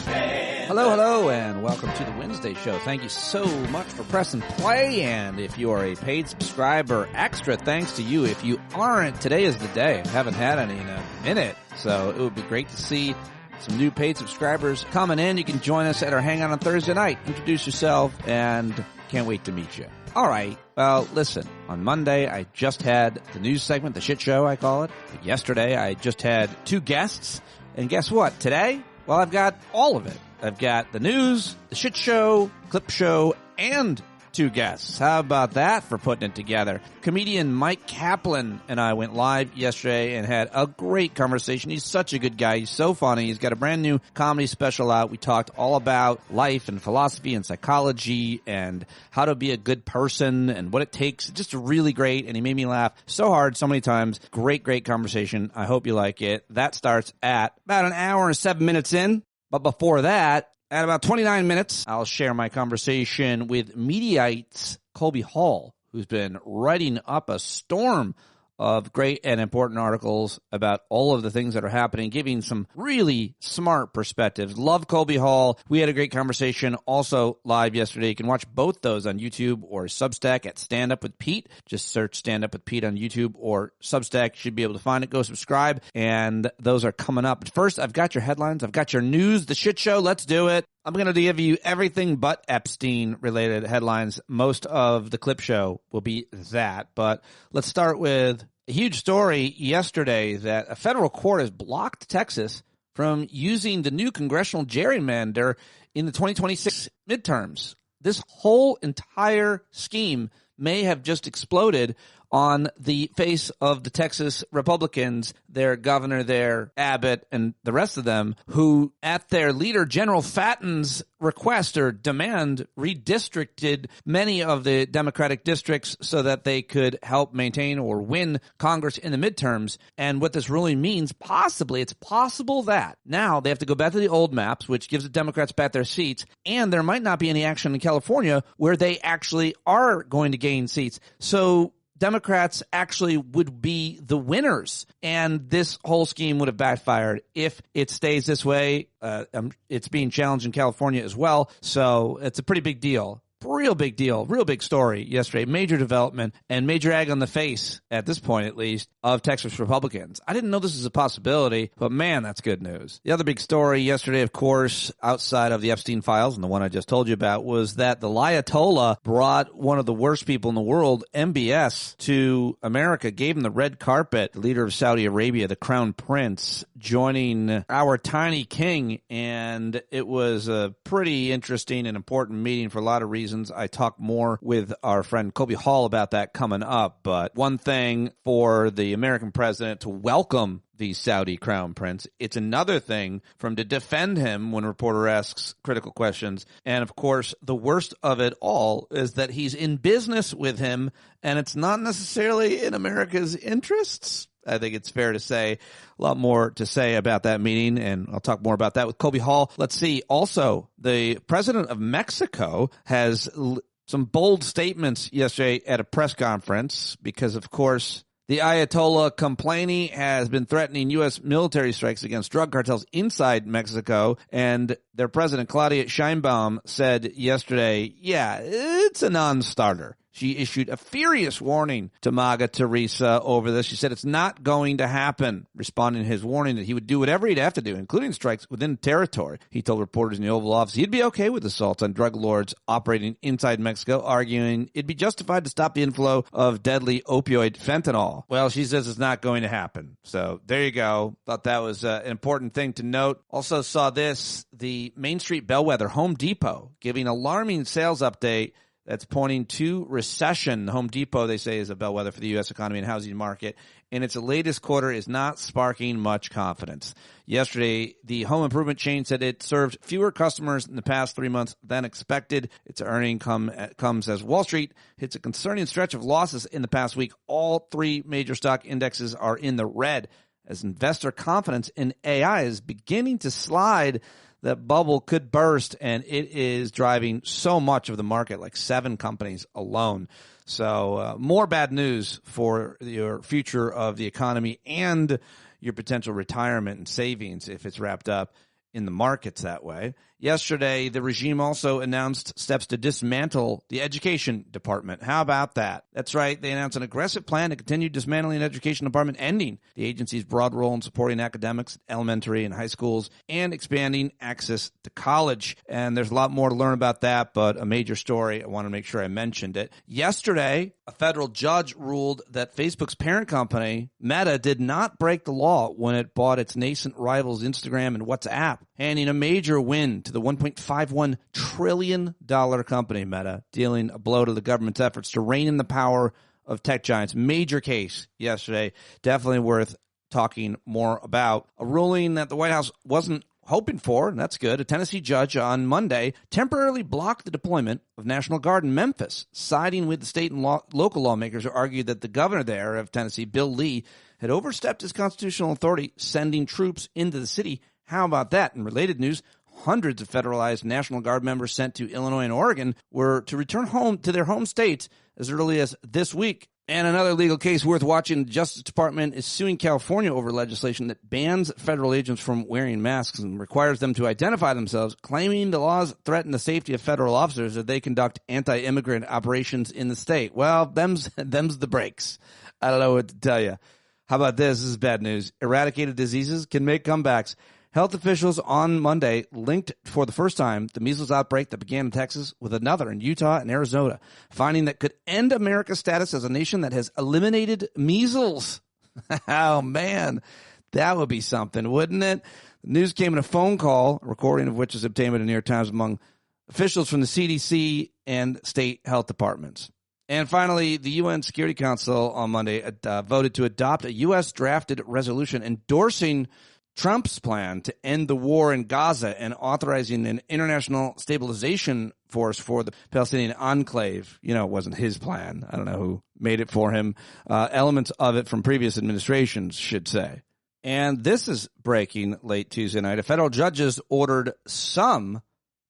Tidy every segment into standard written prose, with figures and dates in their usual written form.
Hello, and welcome to the Wednesday show. Thank you so much for pressing play, and if you are a paid subscriber, extra thanks to you. If you aren't, today is the day. I haven't had any in a minute, so it would be great to see some new paid subscribers coming in. You can join us at our Hangout on Thursday night. Introduce yourself, and can't wait to meet you. All right, well, listen, on Monday, I just had the news segment, the shit show, I call it. Yesterday, I just had 2 guests, and guess what? Today, well, I've got all of it. I've got the news, the shit show, clip show, and 2 guests. How about that for putting it together? Comedian Myq Kaplan and I went live yesterday and had a great conversation. He's such a good guy. He's so funny. He's got a brand new comedy special out. We talked all about life and philosophy and psychology and how to be a good person and what it takes. Just really great. And he made me laugh so hard so many times. Great conversation. I hope you like it. That starts at about an hour and 7 minutes in. But before that, at about 29 minutes, I'll share my conversation with Mediaite's Colby Hall, who's been writing up a storm of great and important articles about all of the things that are happening, giving some really smart perspectives. Love Colby Hall. We had a great conversation also live yesterday. You can watch both those on YouTube or Substack at Stand Up with Pete. Just search Stand Up with Pete on YouTube or Substack. You should be able to find it. Go subscribe. And those are coming up. But first, I've got your headlines. I've got your news, the shit show. Let's do it. I'm going to give you everything but Epstein-related headlines. Most of the clip show will be that. But let's start with a huge story yesterday that a federal court has blocked Texas from using the new congressional gerrymander in the 2026 midterms. This whole entire scheme may have just exploded on the face of the Texas Republicans, their governor there, Abbott, and the rest of them, who, at their leader, General Fatten's request or demand, redistricted many of the Democratic districts so that they could help maintain or win Congress in the midterms. And what this really means, possibly, it's possible that now they have to go back to the old maps, which gives the Democrats back their seats, and there might not be any action in California where they actually are going to gain seats. So Democrats actually would be the winners, and this whole scheme would have backfired if it stays this way. It's being challenged in California as well, so it's a pretty big deal. Real big deal, real big story yesterday. Major development and major egg on the face, at this point at least, of Texas Republicans. I didn't know this was a possibility, but man, that's good news. The other big story yesterday, of course, outside of the Epstein files, and the one I just told you about, was that the Ayatollah brought one of the worst people in the world, MBS, to America, gave him the red carpet. The leader of Saudi Arabia, the crown prince, joining our tiny king, and it was a pretty interesting and important meeting for a lot of reasons. I talk more with our friend Colby Hall about that coming up, but one thing for the American president to welcome the Saudi crown prince, it's another thing for him to defend him when a reporter asks critical questions. And of course, the worst of it all is that he's in business with him, and it's not necessarily in America's interests. I think it's fair to say a lot more to say about that meeting, and I'll talk more about that with Colby Hall. Let's see. Also, the president of Mexico has some bold statements yesterday at a press conference because, of course, the Ayatollah Khomeini has been threatening U.S. military strikes against drug cartels inside Mexico, and their president, Claudia Sheinbaum, said yesterday, yeah, it's a non-starter. She issued a furious warning to MAGA Teresa over this. She said it's not going to happen, responding to his warning that he would do whatever he'd have to do, including strikes within territory. He told reporters in the Oval Office he'd be okay with assaults on drug lords operating inside Mexico, arguing it'd be justified to stop the inflow of deadly opioid fentanyl. Well, she says it's not going to happen. So there you go. Thought that was an important thing to note. Also saw this, the Main Street bellwether, Home Depot, giving alarming sales update that's pointing to recession. Home Depot, they say, is a bellwether for the U.S. economy and housing market, and its latest quarter is not sparking much confidence. Yesterday, the home improvement chain said it served fewer customers in the past 3 months than expected. Its earnings comes as Wall Street hits a concerning stretch of losses in the past week. All 3 major stock indexes are in the red as investor confidence in AI is beginning to slide. That bubble could burst, and it is driving so much of the market, like 7 companies alone. So more bad news for your future of the economy and your potential retirement and savings if it's wrapped up in the markets that way. Yesterday, the regime also announced steps to dismantle the education department. How about that? That's right. They announced an aggressive plan to continue dismantling the education department, ending the agency's broad role in supporting academics, elementary and high schools, and expanding access to college. And there's a lot more to learn about that, but a major story. I want to make sure I mentioned it. Yesterday, a federal judge ruled that Facebook's parent company, Meta, did not break the law when it bought its nascent rivals Instagram and WhatsApp, handing a major win to the $1.51 trillion company, Meta, dealing a blow to the government's efforts to rein in the power of tech giants. Major case yesterday, definitely worth talking more about. A ruling that the White House wasn't hoping for, and that's good. A Tennessee judge on Monday temporarily blocked the deployment of National Guard in Memphis, siding with the state and local lawmakers who argued that the governor there of Tennessee, Bill Lee, had overstepped his constitutional authority, sending troops into the city. How about that? In related news, hundreds of federalized National Guard members sent to Illinois and Oregon were to return home to their home states as early as this week. And another legal case worth watching, the Justice Department is suing California over legislation that bans federal agents from wearing masks and requires them to identify themselves, claiming the laws threaten the safety of federal officers as they conduct anti-immigrant operations in the state. Well, them's the breaks. I don't know what to tell you. How about this? This is bad news. Eradicated diseases can make comebacks. Health officials on Monday linked for the first time the measles outbreak that began in Texas with another in Utah and Arizona, finding that could end America's status as a nation that has eliminated measles. Oh, man, that would be something, wouldn't it? The news came in a phone call, a recording of which is obtained by the New York Times, among officials from the CDC and state health departments. And finally, the UN Security Council on Monday voted to adopt a U.S.-drafted resolution endorsing Trump's plan to end the war in Gaza and authorizing an international stabilization force for the Palestinian enclave. You know, it wasn't his plan. I don't know who made it for him. Elements of it from previous administrations, should say. And this is breaking late Tuesday night. A federal judge has ordered some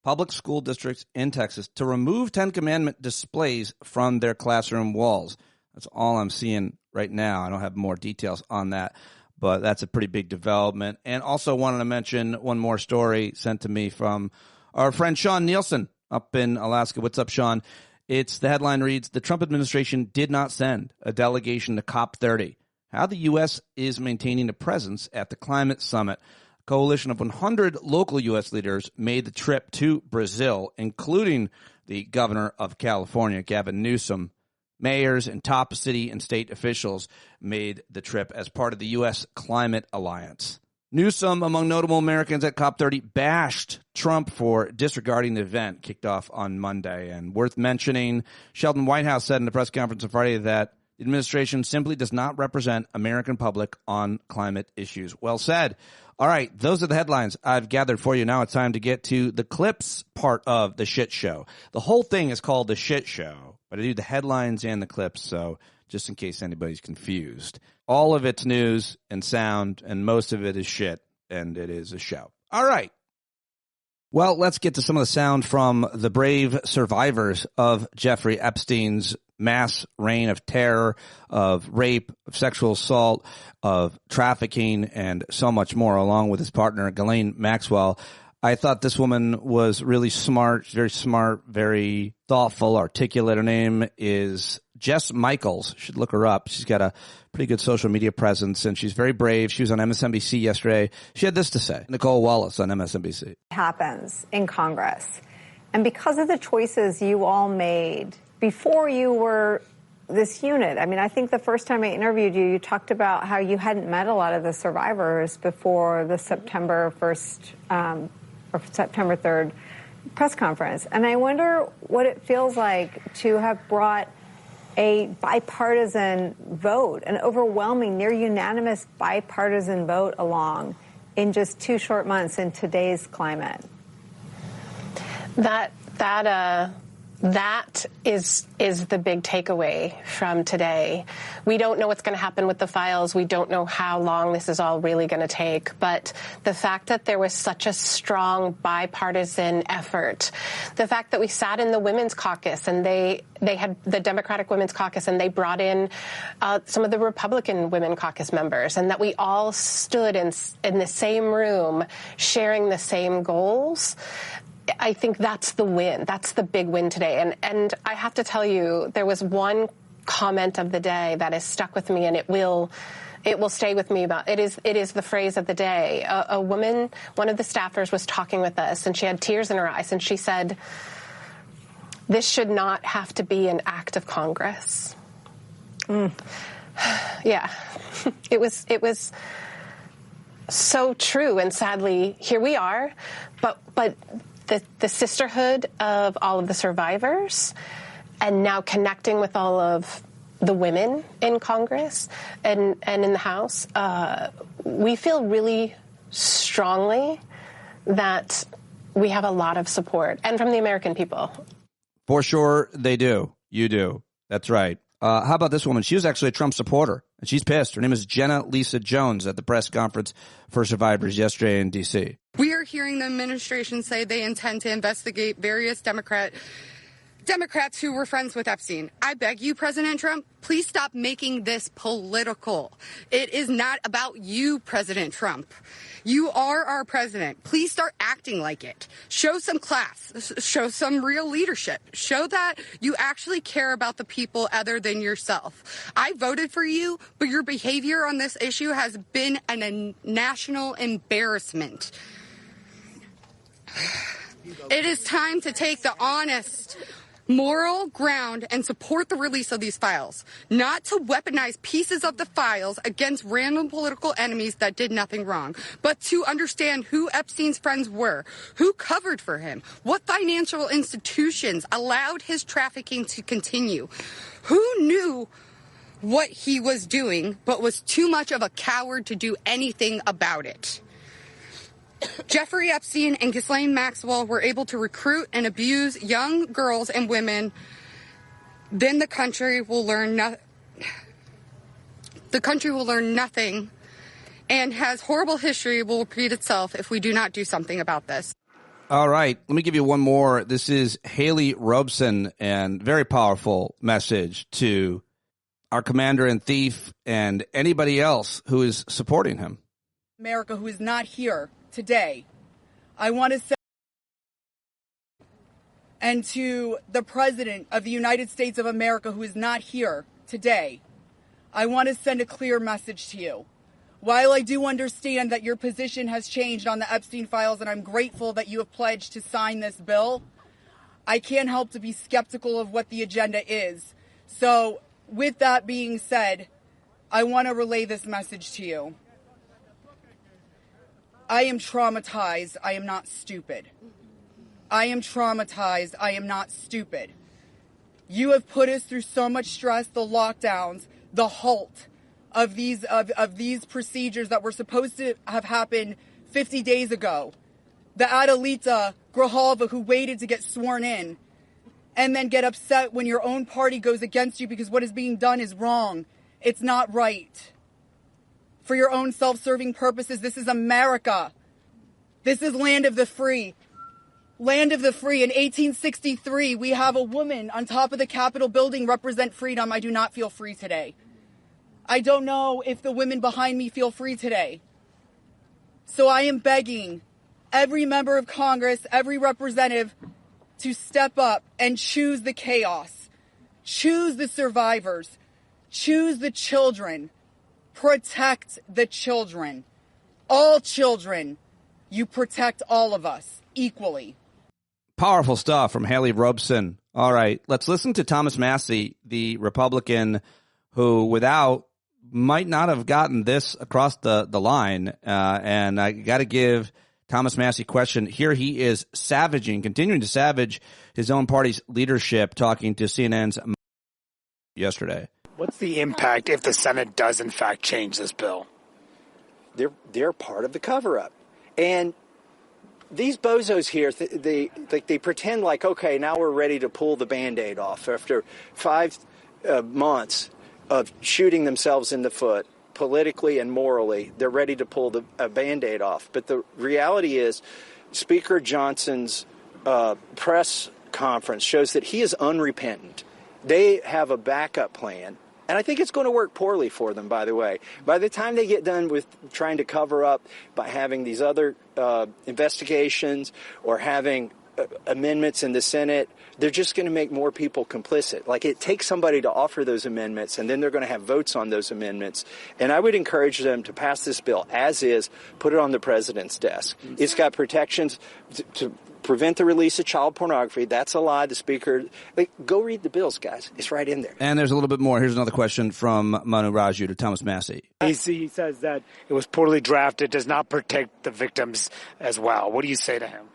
public school districts in Texas to remove Ten Commandment displays from their classroom walls. That's all I'm seeing right now. I don't have more details on that, but that's a pretty big development. And also wanted to mention one more story sent to me from our friend Sean Nielsen up in Alaska. What's up, Sean? The headline reads, the Trump administration did not send a delegation to COP30. How the U.S. is maintaining a presence at the climate summit. A coalition of 100 local U.S. leaders made the trip to Brazil, including the governor of California, Gavin Newsom. Mayors and top city and state officials made the trip as part of the U.S. Climate Alliance. Newsom, among notable Americans at COP30, bashed Trump for disregarding the event kicked off on Monday. And worth mentioning, Sheldon Whitehouse said in a press conference on Friday that the administration simply does not represent American public on climate issues. Well said. All right, those are the headlines I've gathered for you. Now it's time to get to the clips part of the shit show. The whole thing is called the shit show, but I do the headlines and the clips, so just in case anybody's confused. All of it's news and sound, and most of it is shit, and it is a show. All right. Well, let's get to some of the sound from the brave survivors of Jeffrey Epstein's mass reign of terror, of rape, of sexual assault, of trafficking, and so much more, along with his partner, Ghislaine Maxwell. I thought this woman was really smart, very thoughtful, articulate. Her name is Jess Michaels. You should look her up. She's got a pretty good social media presence, and she's very brave. She was on MSNBC yesterday. She had this to say. Nicole Wallace on MSNBC. Happens in Congress. And because of the choices you all made before you were this unit, I mean, I think the first time I interviewed you, you talked about how you hadn't met a lot of the survivors before the September 1st or September 3rd press conference. And I wonder what it feels like to have brought a bipartisan vote, an overwhelming, near unanimous bipartisan vote along in just 2 short months in today's climate. That That is the big takeaway from today. We don't know what's going to happen with the files. We don't know how long this is all really going to take. But the fact that there was such a strong bipartisan effort, the fact that we sat in the Women's Caucus and they had the Democratic Women's Caucus and they brought in some of the Republican Women Caucus members, and that we all stood in the same room sharing the same goals. I think that's the win. That's the big win today. And I have to tell you, there was one comment of the day that has stuck with me, and it will stay with me. About it is the phrase of the day. A woman, one of the staffers, was talking with us, and she had tears in her eyes, and she said, "This should not have to be an act of Congress." Yeah, it was so true, and sadly, here we are. But the sisterhood of all of the survivors, and now connecting with all of the women in Congress and in the House, we feel really strongly that we have a lot of support, and from the American people. For sure, they do. You do. That's right. How about this woman? She was actually a Trump supporter, and she's pissed. Her name is Jenna Lisa Jones at the press conference for survivors yesterday in D.C. We are hearing the administration say they intend to investigate various Democrats who were friends with Epstein. I beg you, President Trump, please stop making this political. It is not about you, President Trump. You are our president. Please start acting like it. Show some class. Show some real leadership. Show that you actually care about the people other than yourself. I voted for you, but your behavior on this issue has been a national embarrassment. It is time to take the honest, moral ground and support the release of these files, not to weaponize pieces of the files against random political enemies that did nothing wrong, but to understand who Epstein's friends were, who covered for him, what financial institutions allowed his trafficking to continue, who knew what he was doing but was too much of a coward to do anything about it. Jeffrey Epstein and Ghislaine Maxwell were able to recruit and abuse young girls and women. Then the country will learn nothing, and has horrible history will repeat itself if we do not do something about this. All right, let me give you one more. This is Haley Robeson, and very powerful message to our commander in thief and anybody else who is supporting him. America, who is not here today, I want to say, and to the President of the United States of America, who is not here today, I want to send a clear message to you. While I do understand that your position has changed on the Epstein files, and I'm grateful that you have pledged to sign this bill, I can't help to be skeptical of what the agenda is. So, with that being said, I want to relay this message to you. I am traumatized. I am not stupid. I am traumatized. I am not stupid. You have put us through so much stress, the lockdowns, the halt of these procedures that were supposed to have happened 50 days ago. The Adelita Grijalva who waited to get sworn in, and then get upset when your own party goes against you because what is being done is wrong. It's not right. For your own self-serving purposes, this is America. This is land of the free. Land of the free. In 1863, we have a woman on top of the Capitol building represent freedom. I do not feel free today. I don't know if the women behind me feel free today. So I am begging every member of Congress, every representative, to step up and choose the chaos. Choose the survivors. Choose the children. Protect the children. All children. You protect all of us equally. Powerful stuff from Haley Robeson. All right, let's listen to Thomas Massie, the Republican who might not have gotten this across the line. And I got to give Thomas Massie question. Here he is continuing to savage his own party's leadership, talking to CNN's yesterday. What's the impact if the Senate does, in fact, change this bill? They're part of the cover-up. And these bozos here, they pretend like, okay, now we're ready to pull the Band-Aid off after 5 months of shooting themselves in the foot, politically and morally. They're ready to pull the Band-Aid off. But the reality is, Speaker Johnson's press conference shows that he is unrepentant. They have a backup plan. And I think it's going to work poorly for them, by the way. By the time they get done with trying to cover up by having these other investigations or having amendments in the Senate, they're just going to make more people complicit. Like, it takes somebody to offer those amendments, and then they're going to have votes on those amendments. And I would encourage them to pass this bill as is, put it on the president's desk. It's got protections to prevent the release of child pornography. That's a lie. The speaker, go read the bills, guys. It's right in there. And there's a little bit more. Here's another question from Manu Raju to Thomas Massey. He says that it was poorly drafted, does not protect the victims as well. What do you say to him?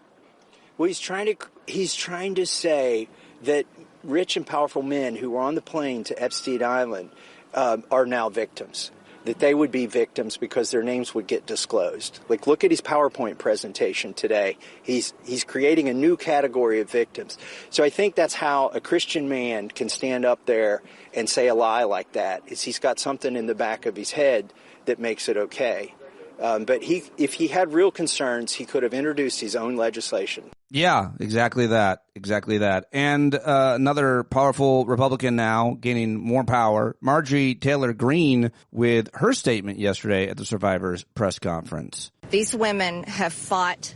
Well, he's trying to say that rich and powerful men who were on the plane to Epstein Island are now victims. That they would be victims because their names would get disclosed. Like, look at his PowerPoint presentation today. He's creating a new category of victims. So I think that's how a Christian man can stand up there and say a lie like that, is he's got something in the back of his head that makes it okay. But if he had real concerns, he could have introduced his own legislation. Yeah, exactly that. Exactly that. And another powerful Republican now gaining more power, Marjorie Taylor Greene, with her statement yesterday at the Survivors press conference. These women have fought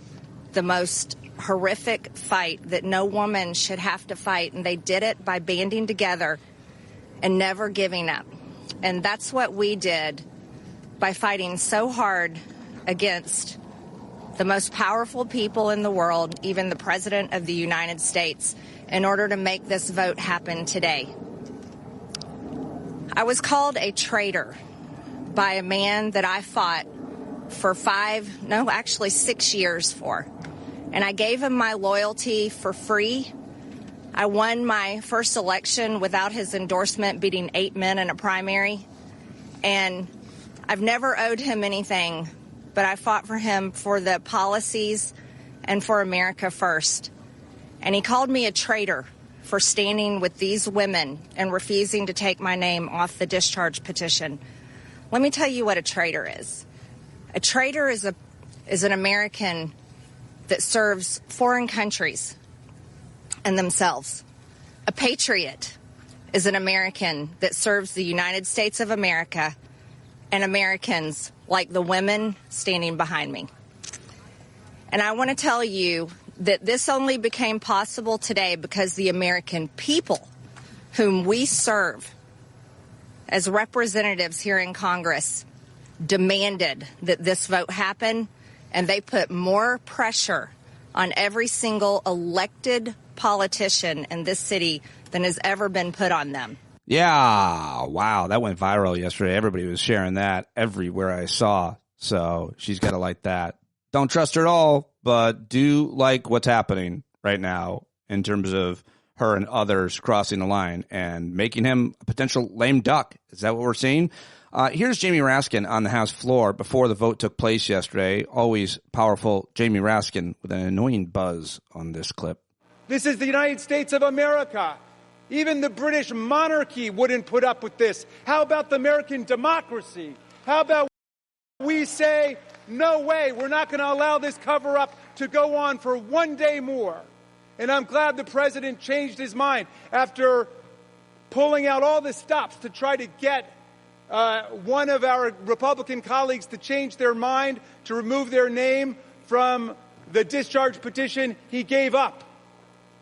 the most horrific fight that no woman should have to fight, and they did it by banding together and never giving up. And that's what we did by fighting so hard against the most powerful people in the world, even the President of the United States, in order to make this vote happen today. I was called a traitor by a man that I fought for 6 years for. And I gave him my loyalty for free. I won my first election without his endorsement, beating 8 men in a primary. And I've never owed him anything, but I fought for him for the policies and for America first. And he called me a traitor for standing with these women and refusing to take my name off the discharge petition. Let me tell you what a traitor is. A traitor is an American that serves foreign countries and themselves. A patriot is an American that serves the United States of America and Americans like the women standing behind me. And I want to tell you that this only became possible today because the American people, whom we serve as representatives here in Congress, demanded that this vote happen, and they put more pressure on every single elected politician in this city than has ever been put on them. Yeah, wow, that went viral yesterday. Everybody was sharing that everywhere I saw. So she's got to like that. Don't trust her at all, but do like what's happening right now in terms of her and others crossing the line and making him a potential lame duck. Is that what we're seeing? Here's Jamie Raskin on the House floor before the vote took place yesterday. Always powerful Jamie Raskin with an annoying buzz on this clip. This is the United States of America. Even the British monarchy wouldn't put up with this. How about the American democracy? How about we say, no way, we're not going to allow this cover-up to go on for one day more. And I'm glad the president changed his mind after pulling out all the stops to try to get one of our Republican colleagues to change their mind, to remove their name from the discharge petition. He gave up.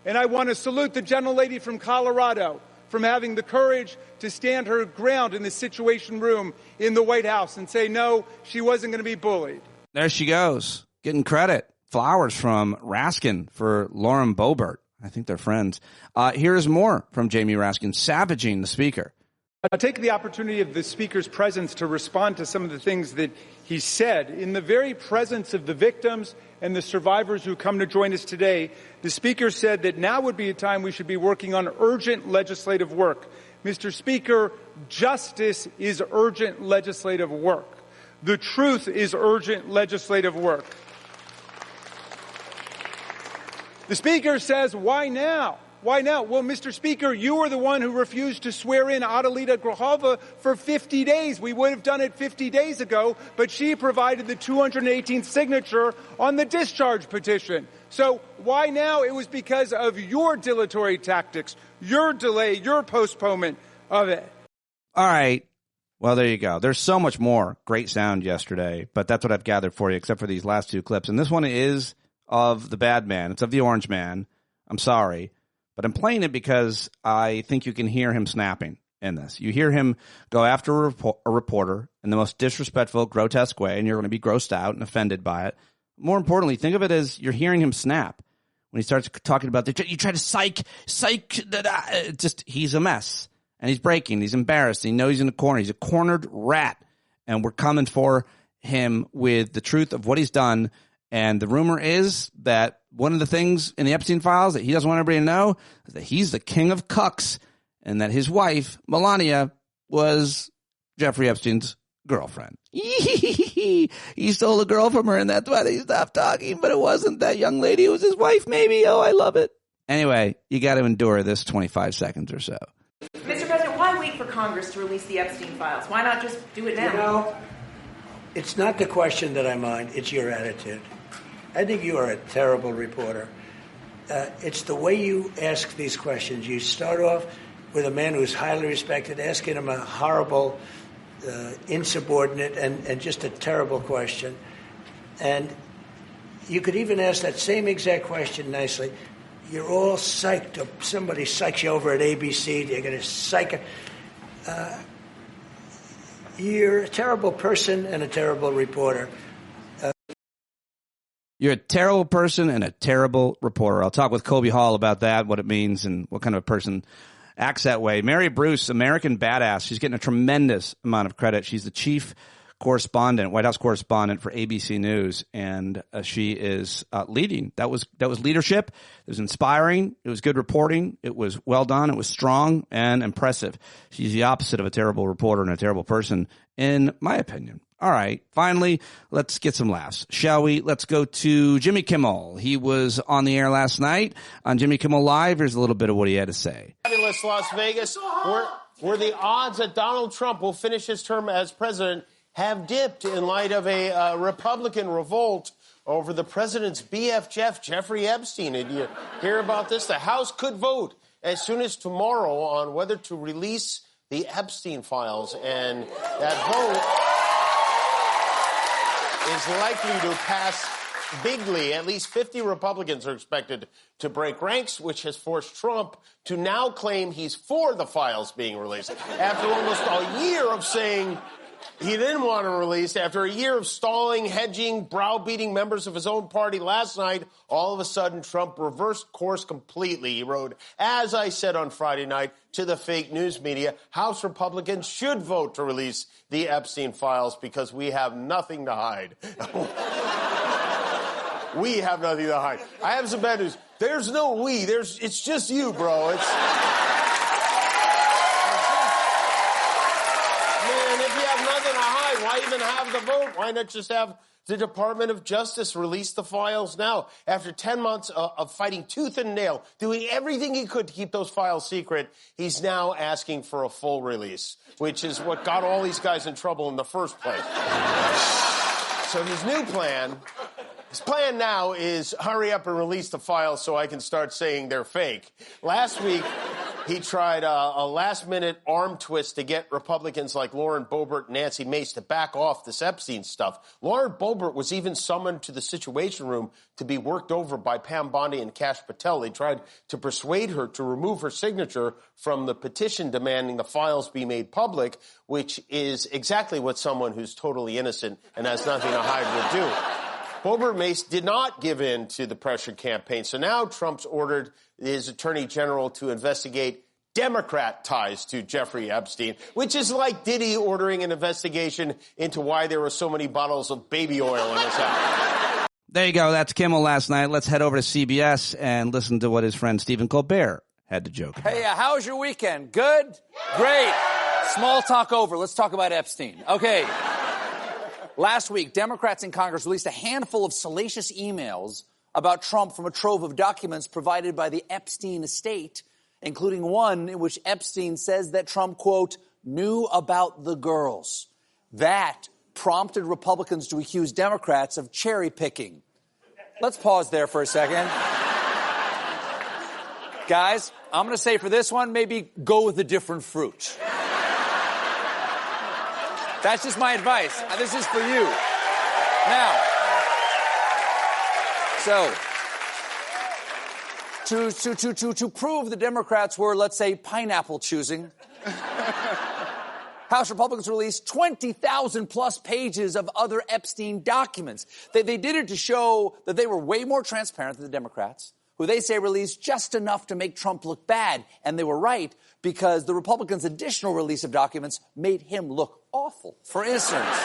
And I want to salute the gentlelady from Colorado from having the courage to stand her ground in the Situation Room in the White House and say, no, she wasn't going to be bullied. There she goes, getting credit. Flowers from Raskin for Lauren Boebert. I think they're friends. Here's more from Jamie Raskin, savaging the speaker. I'll take the opportunity of the speaker's presence to respond to some of the things that he said. In the very presence of the victims and the survivors who come to join us today, the speaker said that now would be a time we should be working on urgent legislative work. Mr. Speaker, justice is urgent legislative work. The truth is urgent legislative work. The Speaker says, why now? Why now? Well, Mr. Speaker, you were the one who refused to swear in Adelita Grajova for 50 days. We would have done it 50 days ago, but she provided the 218th signature on the discharge petition. So why now? It was because of your dilatory tactics, your delay, your postponement of it. All right. Well, there you go. There's so much more great sound yesterday, but that's what I've gathered for you, except for these last two clips. And this one is of the bad man. It's of the orange man. I'm sorry. But I'm playing it because I think you can hear him snapping in this. You hear him go after a reporter in the most disrespectful, grotesque way, and you're going to be grossed out and offended by it. More importantly, think of it as you're hearing him snap when he starts talking about you try to psych, just he's a mess. And he's breaking. He's embarrassed. He knows he's in a corner. He's a cornered rat. And we're coming for him with the truth of what he's done. And the rumor is that one of the things in the Epstein files that he doesn't want everybody to know is that he's the king of cucks and that his wife, Melania, was Jeffrey Epstein's girlfriend. He stole a girl from her, and that's why they stopped talking. But it wasn't that young lady. It was his wife, maybe. Oh, I love it. Anyway, you got to endure this 25 seconds or so. Mr. President, why wait for Congress to release the Epstein files? Why not just do it now? You know, it's not the question that I mind. It's your attitude. I think you are a terrible reporter. It's the way you ask these questions. You start off with a man who's highly respected, asking him a horrible, insubordinate, and just a terrible question. And you could even ask that same exact question nicely. You're all psyched up. Somebody psychs you over at ABC. They're going to psych. You're a terrible person and a terrible reporter. You're a terrible person and a terrible reporter. I'll talk with Colby Hall about that, what it means, and what kind of a person acts that way. Mary Bruce, American badass. She's getting a tremendous amount of credit. She's the chief correspondent, White House correspondent for ABC News, and she is leading. That was leadership. It was inspiring. It was good reporting. It was well done. It was strong and impressive. She's the opposite of a terrible reporter and a terrible person, in my opinion. All right, finally, let's get some laughs, shall we? Let's go to Jimmy Kimmel. He was on the air last night on Jimmy Kimmel Live. Here's a little bit of what he had to say. Fabulous Las Vegas, where the odds that Donald Trump will finish his term as president have dipped in light of a Republican revolt over the president's BF Jeffrey Epstein. Did you hear about this? The House could vote as soon as tomorrow on whether to release the Epstein files, and that vote is likely to pass bigly. At least 50 Republicans are expected to break ranks, which has forced Trump to now claim he's for the files being released. After almost a year of saying he didn't want to release, after a year of stalling, hedging, browbeating members of his own party last night, all of a sudden Trump reversed course completely. He wrote, as I said on Friday night to the fake news media, House Republicans should vote to release the Epstein files because we have nothing to hide. We have nothing to hide. I have some bad news. There's no we. It's just you, bro. Man, if you have nothing to hide, why even have the vote? Why not just have the Department of Justice release the files now? After 10 months of fighting tooth and nail, doing everything he could to keep those files secret, he's now asking for a full release, which is what got all these guys in trouble in the first place. So his new plan... His plan now is hurry up and release the files so I can start saying they're fake. Last week, he tried a last-minute arm twist to get Republicans like Lauren Boebert and Nancy Mace to back off this Epstein stuff. Lauren Boebert was even summoned to the Situation Room to be worked over by Pam Bondi and Kash Patel. They tried to persuade her to remove her signature from the petition demanding the files be made public, which is exactly what someone who's totally innocent and has nothing to hide would do. Boebert Mace did not give in to the pressure campaign. So now Trump's ordered his attorney general to investigate Democrat ties to Jeffrey Epstein, which is like Diddy ordering an investigation into why there were so many bottles of baby oil in his house. There you go. That's Kimmel last night. Let's head over to CBS and listen to what his friend Stephen Colbert had to joke about. Hey, how was your weekend? Good? Great. Small talk over. Let's talk about Epstein. Okay. Last week, Democrats in Congress released a handful of salacious emails about Trump from a trove of documents provided by the Epstein estate, including one in which Epstein says that Trump, quote, knew about the girls. That prompted Republicans to accuse Democrats of cherry picking. Let's pause there for a second. Guys, I'm going to say for this one, maybe go with a different fruit. That's just my advice. This is for you. Now, so, to prove the Democrats were, let's say, pineapple choosing, House Republicans released 20,000 plus pages of other Epstein documents. They did it to show that they were way more transparent than the Democrats, who they say released just enough to make Trump look bad. And they were right, because the Republicans' additional release of documents made him look awful. For instance,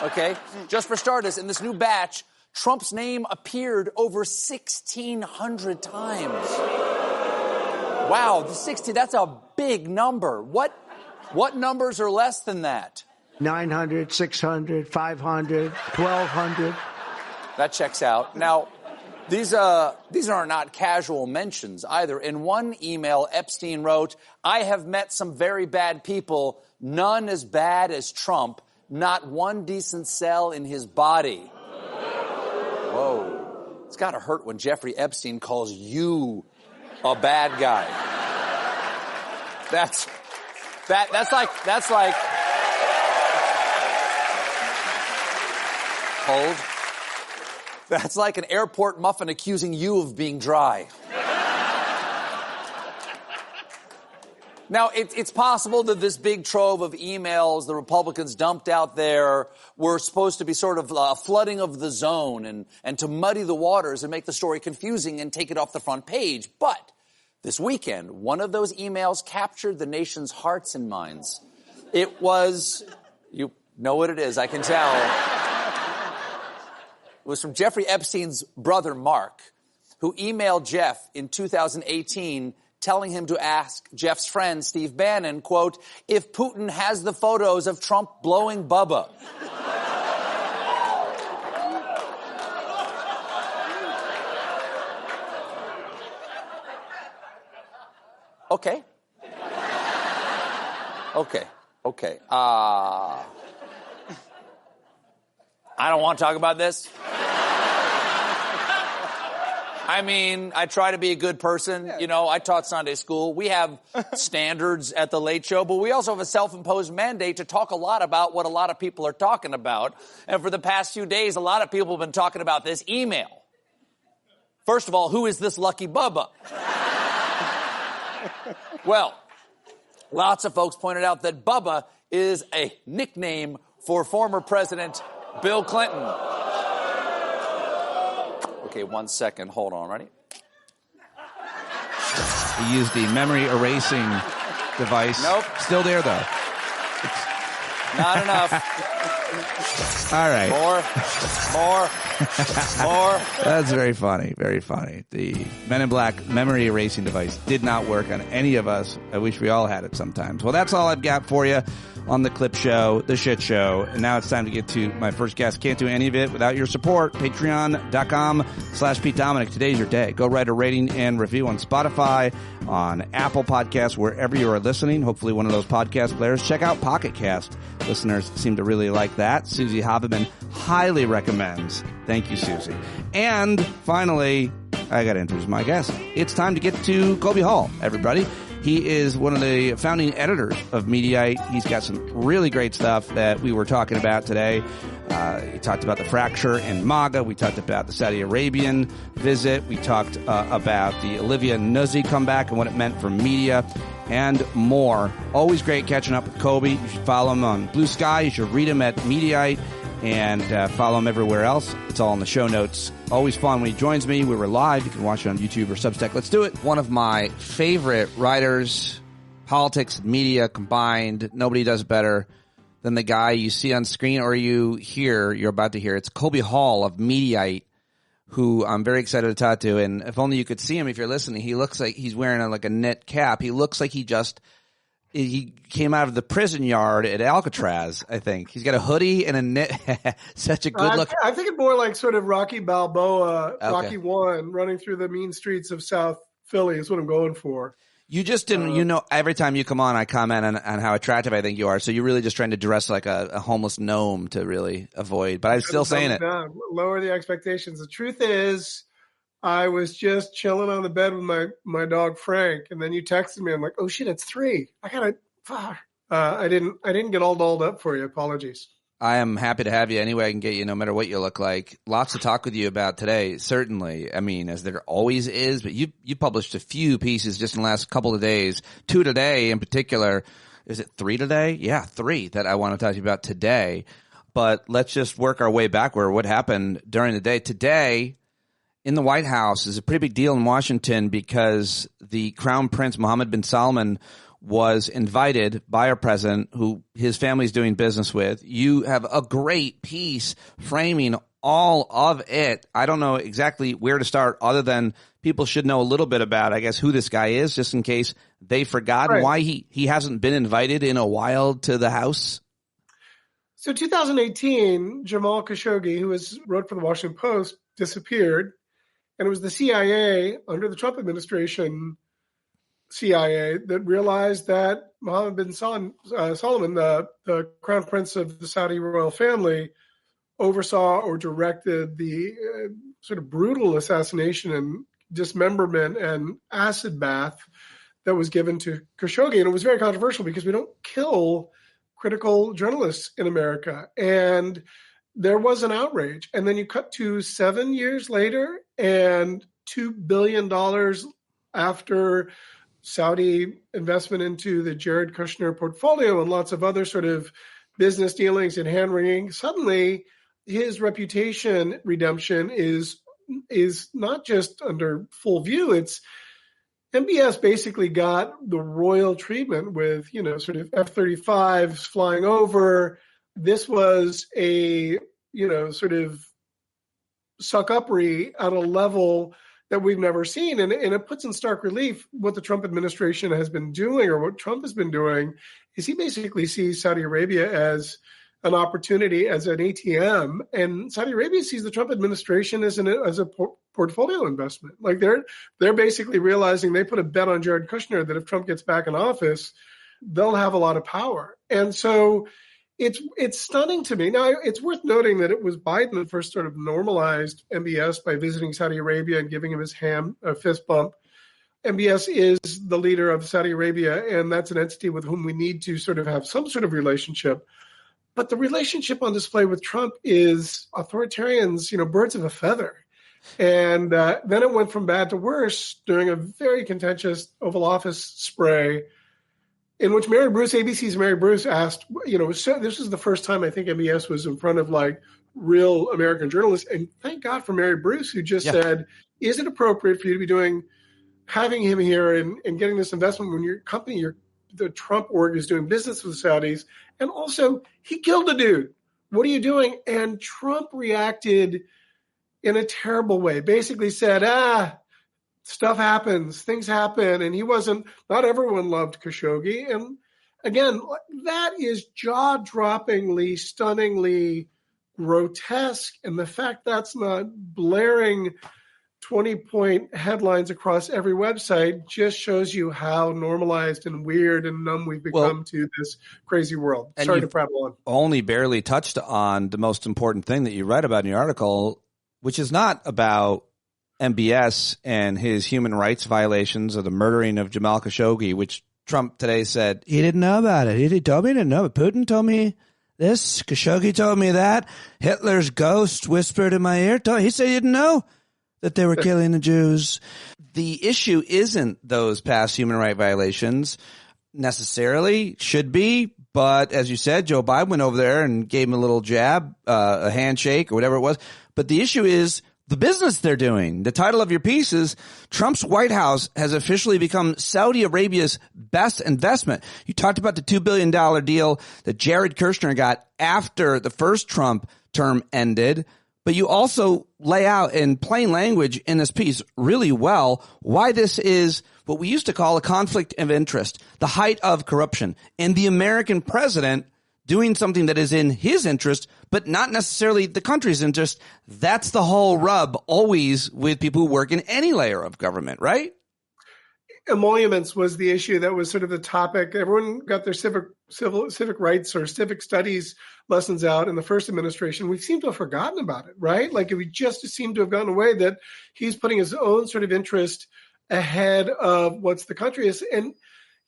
okay, just for starters, in this new batch, Trump's name appeared over 1,600 times. Wow, the 16, that's a big number. What numbers are less than that? 900, 600, 500, 1,200. That checks out. Now, these are not casual mentions either. In one email, Epstein wrote, "I have met some very bad people, none as bad as Trump, not one decent cell in his body." Whoa. It's got to hurt when Jeffrey Epstein calls you a bad guy. That's like hold. That's like an airport muffin accusing you of being dry. Now, it's possible that this big trove of emails the Republicans dumped out there were supposed to be sort of a flooding of the zone and to muddy the waters and make the story confusing and take it off the front page. But this weekend, one of those emails captured the nation's hearts and minds. It was, you know what it is, I can tell. It was from Jeffrey Epstein's brother, Mark, who emailed Jeff in 2018 telling him to ask Jeff's friend, Steve Bannon, quote, if Putin has the photos of Trump blowing Bubba. Okay. I don't want to talk about this. I mean, I try to be a good person. You know, I taught Sunday school. We have standards at the Late Show, but we also have a self-imposed mandate to talk a lot about what a lot of people are talking about. And for the past few days, a lot of people have been talking about this email. First of all, who is this lucky Bubba? Well, lots of folks pointed out that Bubba is a nickname for former President Bill Clinton. Okay, 1 second. Hold on. Ready? He used the memory erasing device. Nope. Still there, though. Not enough. All right. More. That's very funny. Very funny. The Men in Black memory erasing device did not work on any of us. I wish we all had it sometimes. Well, that's all I've got for you on the Clip Show, the Shit Show. And now it's time to get to my first guest. Can't do any of it without your support. Patreon.com/Pete Dominick. Today's your day. Go write a rating and review on Spotify, on Apple Podcasts, wherever you are listening. Hopefully one of those podcast players. Check out Pocket Cast. Listeners seem to really like that. Susie Haberman highly recommends. Thank you, Susie. And finally, I got to introduce my guest. It's time to get to Colby Hall, everybody. He is one of the founding editors of Mediaite. He's got some really great stuff that we were talking about today. He talked about the fracture in MAGA. We talked about the Saudi Arabian visit. We talked about the Olivia Nuzzi comeback and what it meant for media and more. Always great catching up with Colby. You should follow him on Blue Sky. You should read him at Mediaite and follow him everywhere else. It's all in the show notes. Always fun when he joins me. We were live. You can watch it on YouTube or Substack. Let's do it. One of my favorite writers, politics, media combined. Nobody does better than the guy you see on screen or you're about to hear. It's Colby Hall of Mediaite, who I'm very excited to talk to. And if only you could see him if you're listening, he looks like he's wearing like a knit cap. He looks like he just he came out of the prison yard at Alcatraz, I think. He's got a hoodie and a knit. Such a good look. I think it's more like sort of Rocky Balboa, Rocky One, running through the mean streets of South Philly is what I'm going for. You just didn't, every time you come on, I comment on how attractive I think you are. So you're really just trying to dress like a homeless gnome to really avoid. But I'm still saying it. Lower the expectations. The truth is, I was just chilling on the bed with my dog Frank, and then you texted me. I'm like, oh shit, it's 3. I gotta. I didn't get all dolled up for you. Apologies. I am happy to have you any way I can get you, no matter what you look like. Lots to talk with you about today, certainly. I mean, as there always is, but you published a few pieces just in the last couple of days. 2 today in particular. Is it 3 today? Yeah, 3 that I want to talk to you about today. But let's just work our way backward. What happened during the day? Today, in the White House is a pretty big deal in Washington because the Crown Prince Mohammed bin Salman was invited by our president, who his family's doing business with. You have a great piece framing all of it. I don't know exactly where to start other than people should know a little bit about, I guess, who this guy is, just in case they've forgotten why he hasn't been invited in a while to the House. So 2018, Jamal Khashoggi, who wrote for the Washington Post, disappeared. And it was the CIA under the Trump administration, CIA, that realized that Mohammed bin Salman, the crown prince of the Saudi royal family, oversaw or directed the sort of brutal assassination and dismemberment and acid bath that was given to Khashoggi. And it was very controversial because we don't kill critical journalists in America. And there was an outrage. And then you cut to 7 years later and $2 billion after Saudi investment into the Jared Kushner portfolio and lots of other sort of business dealings and hand-wringing. Suddenly, his reputation redemption is not just under full view. It's MBS basically got the royal treatment with, sort of F-35s flying over. This was a, sort of suck-uppery at a level that we've never seen. And it puts in stark relief what the Trump administration has been doing, or what Trump has been doing, is he basically sees Saudi Arabia as an opportunity, as an ATM. And Saudi Arabia sees the Trump administration as a portfolio investment. Like they're basically realizing they put a bet on Jared Kushner that if Trump gets back in office, they'll have a lot of power. And so it's stunning to me. Now, it's worth noting that it was Biden that first sort of normalized MBS by visiting Saudi Arabia and giving him his fist bump. MBS is the leader of Saudi Arabia, and that's an entity with whom we need to sort of have some sort of relationship. But the relationship on display with Trump is authoritarians, birds of a feather. And then it went from bad to worse during a very contentious Oval Office spray in which Mary Bruce, ABC's Mary Bruce, asked, this was the first time I think MBS was in front of like real American journalists. And thank God for Mary Bruce, who just said, is it appropriate for you to be having him here and getting this investment when your company, the Trump org, is doing business with the Saudis? And also, he killed a dude. What are you doing? And Trump reacted in a terrible way, basically said, stuff happens, things happen. And not everyone loved Khashoggi. And again, that is jaw-droppingly, stunningly grotesque. And the fact that's not blaring 20-point headlines across every website just shows you how normalized and weird and numb we've become to this crazy world. Sorry to prattle on. Only barely touched on the most important thing that you write about in your article, which is not about MBS and his human rights violations or the murdering of Jamal Khashoggi, which Trump today said he didn't know about it. He told me he didn't know. Putin told me this. Khashoggi told me that. Hitler's ghost whispered in my ear. He said he didn't know that they were killing the Jews. The issue isn't those past human rights violations necessarily, should be, but as you said, Joe Biden went over there and gave him a little jab, a handshake or whatever it was. But the issue is the business they're doing. The title of your piece is Trump's White House has officially become Saudi Arabia's best investment. You talked about the $2 billion deal that Jared Kushner got after the first Trump term ended. But you also lay out in plain language in this piece really well why this is what we used to call a conflict of interest, the height of corruption, and the American president doing something that is in his interest, but not necessarily the country's interest. That's the whole rub always with people who work in any layer of government, right? Emoluments was the issue that was sort of the topic. Everyone got their civic rights or civic studies lessons out in the first administration. We seem to have forgotten about it, right? Like we just seem to have gotten away that he's putting his own sort of interest ahead of what's the country is. And,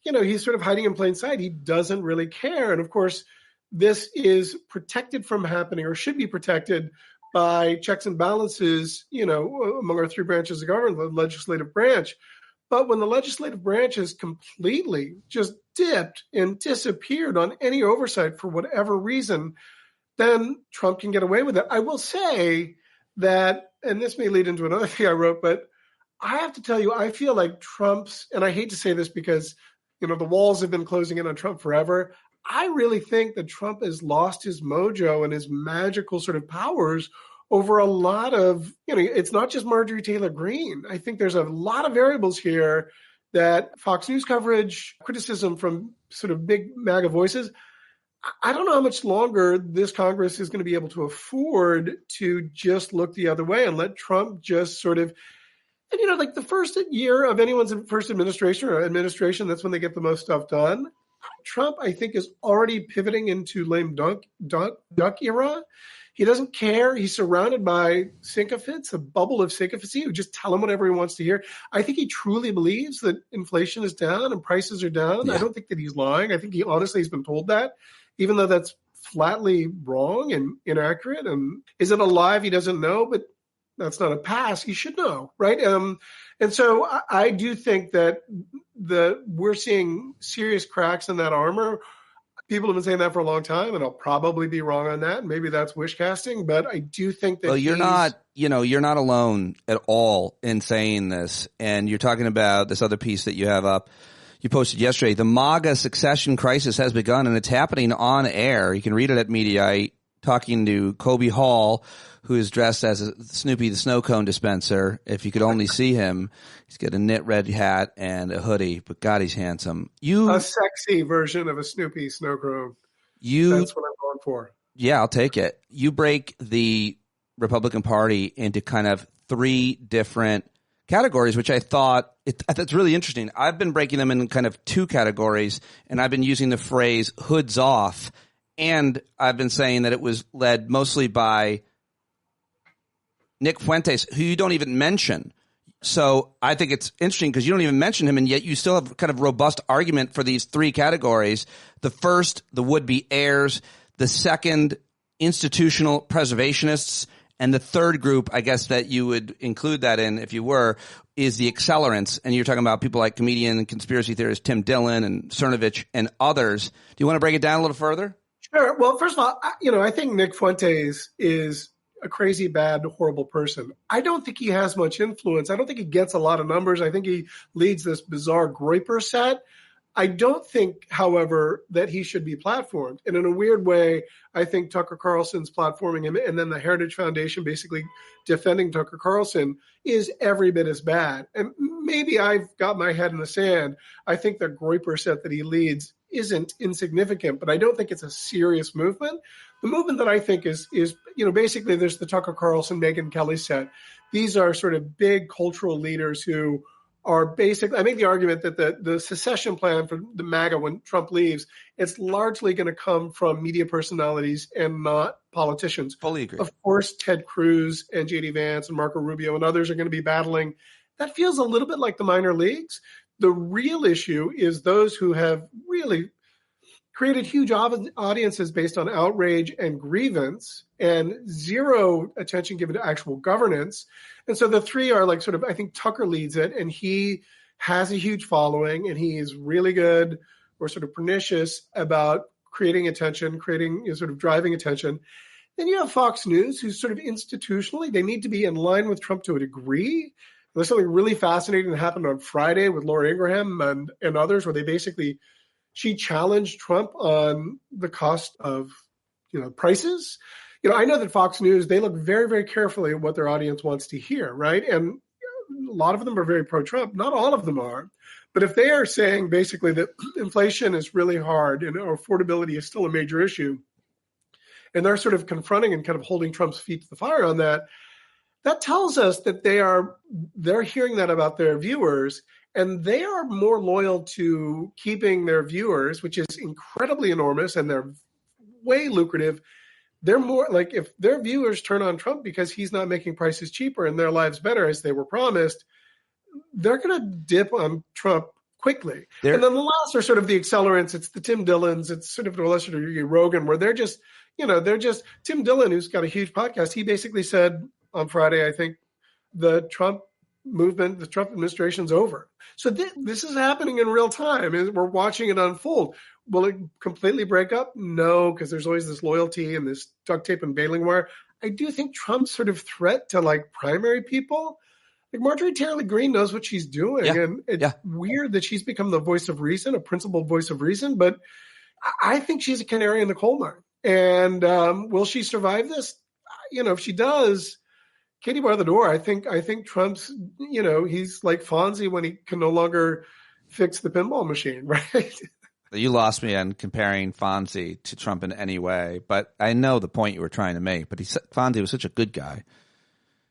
he's sort of hiding in plain sight. He doesn't really care. And of course, this is protected from happening or should be protected by checks and balances, among our three branches of government, the legislative branch. But when the legislative branch has completely just dipped and disappeared on any oversight for whatever reason, then Trump can get away with it. I will say that, and this may lead into another thing I wrote, but I have to tell you, I feel like Trump's, and I hate to say this because, the walls have been closing in on Trump forever. I really think that Trump has lost his mojo and his magical sort of powers over a lot of, it's not just Marjorie Taylor Greene. I think there's a lot of variables here that Fox News coverage, criticism from sort of big MAGA voices. I don't know how much longer this Congress is going to be able to afford to just look the other way and let Trump just sort of, and like the first year of anyone's first administration, that's when they get the most stuff done. Trump, I think, is already pivoting into lame duck era. He doesn't care. He's surrounded by sycophants, a bubble of sycophancy who just tell him whatever he wants to hear. I think he truly believes that inflation is down and prices are down. Yeah. I don't think that he's lying. I think he honestly has been told that, even though that's flatly wrong and inaccurate. And is it a lie if he doesn't know? But that's not a pass. He should know, right? And so I do think that we're seeing serious cracks in that armor. People have been saying that for a long time, and I'll probably be wrong on that. Maybe that's wish casting, but I do think that you're not alone at all in saying this. And you're talking about this other piece that you have up. You posted yesterday. The MAGA succession crisis has begun, and it's happening on air. You can read it at Mediaite, talking to Colby Hall, who is dressed as a Snoopy the snow cone dispenser. If you could only see him, he's got a knit red hat and a hoodie, but God, he's handsome. A sexy version of a Snoopy snow cone. That's what I'm going for. Yeah, I'll take it. You break the Republican Party into kind of three different categories, which I thought that's really interesting. I've been breaking them in kind of two categories, and I've been using the phrase hoods off, and I've been saying that it was led mostly by Nick Fuentes, who you don't even mention. So I think it's interesting because you don't even mention him, and yet you still have kind of robust argument for these three categories. The first, the would-be heirs. The second, institutional preservationists. And the third group, I guess that you would include that in if you were, is the accelerants. And you're talking about people like comedian and conspiracy theorist Tim Dillon and Cernovich and others. Do you want to break it down a little further? Sure. Well, first of all, I think Nick Fuentes is a crazy, bad, horrible person. I don't think he has much influence. I don't think he gets a lot of numbers. I think he leads this bizarre Groyper set. I don't think, however, that he should be platformed. And in a weird way, I think Tucker Carlson's platforming him and then the Heritage Foundation basically defending Tucker Carlson is every bit as bad. And maybe I've got my head in the sand. I think the Groyper set that he leads isn't insignificant, but I don't think it's a serious movement. The movement that I think is basically there's the Tucker Carlson, Megyn Kelly set. These are sort of big cultural leaders who are basically, I make the argument that the secession plan for the MAGA when Trump leaves, it's largely going to come from media personalities and not politicians. Fully agree. Of course, Ted Cruz and J.D. Vance and Marco Rubio and others are going to be battling. That feels a little bit like the minor leagues. The real issue is those who have really created huge audiences based on outrage and grievance and zero attention given to actual governance. And so the three are like sort of, I think Tucker leads it, and he has a huge following, and he is really good or sort of pernicious about creating attention, sort of driving attention. Then you have Fox News, who's sort of institutionally, they need to be in line with Trump to a degree. There's something really fascinating that happened on Friday with Laura Ingraham and others, where she challenged Trump on the cost of, prices. I know that Fox News, they look very, very carefully at what their audience wants to hear, right? And a lot of them are very pro-Trump. Not all of them are. But if they are saying basically that inflation is really hard and affordability is still a major issue, and they're sort of confronting and kind of holding Trump's feet to the fire on that, that tells us that they're hearing that about their viewers, and they are more loyal to keeping their viewers, which is incredibly enormous, and they're way lucrative. They're more like, if their viewers turn on Trump because he's not making prices cheaper and their lives better as they were promised, they're going to dip on Trump quickly. And then the last are sort of the accelerants. It's the Tim Dillons. It's sort of to a lesser degree Rogan, where they're just Tim Dillon, who's got a huge podcast. He basically said on Friday, I think, the Trump movement, the Trump administration's over. So this is happening in real time, and we're watching it unfold. Will it completely break up? No, because there's always this loyalty and this duct tape and bailing wire. I do think Trump's sort of threat to like primary people, like Marjorie Taylor Greene knows what she's doing. And it's weird that she's become the voice of reason, a principled voice of reason, but I think she's a canary in the coal mine. And will she survive this? If she does, Katie bar the door. I think Trump's, he's like Fonzie when he can no longer fix the pinball machine, right? You lost me on comparing Fonzie to Trump in any way, but I know the point you were trying to make. But Fonzie was such a good guy.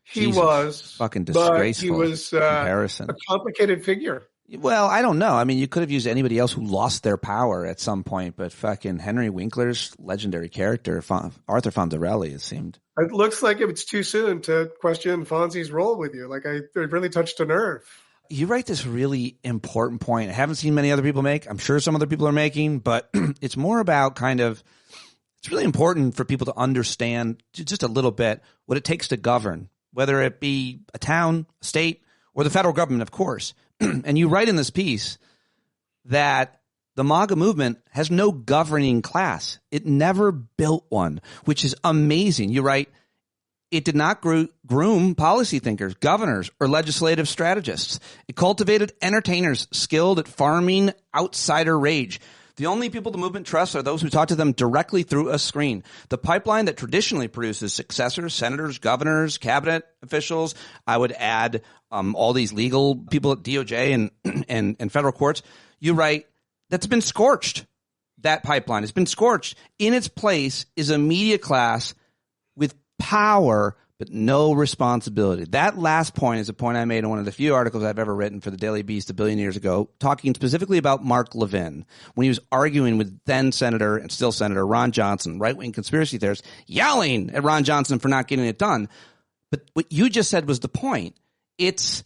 He was fucking disgraceful. But he was comparison. A complicated figure. Well, I don't know. I mean, you could have used anybody else who lost their power at some point, but fucking Henry Winkler's legendary character, Arthur Fonzarelli, it seemed. It looks like it's too soon to question Fonzie's role with you. Like, it really touched a nerve. You write this really important point. I haven't seen many other people make. I'm sure some other people are making, but it's more about it's really important for people to understand just a little bit what it takes to govern, whether it be a town, a state, or the federal government, of course. And you write in this piece that the MAGA movement has no governing class. It never built one, which is amazing. You write, it did not groom policy thinkers, governors, or legislative strategists. It cultivated entertainers skilled at farming outsider rage. The only people the movement trusts are those who talk to them directly through a screen. The pipeline that traditionally produces successors, senators, governors, cabinet officials, I would add all these legal people at DOJ and federal courts. You write, that's been scorched. That pipeline has been scorched. In its place is a media class with power but no responsibility. That last point is a point I made in one of the few articles I've ever written for the Daily Beast a billion years ago, talking specifically about Mark Levin when he was arguing with then Senator and still Senator Ron Johnson, right-wing conspiracy theorists, yelling at Ron Johnson for not getting it done. But what you just said was the point. It's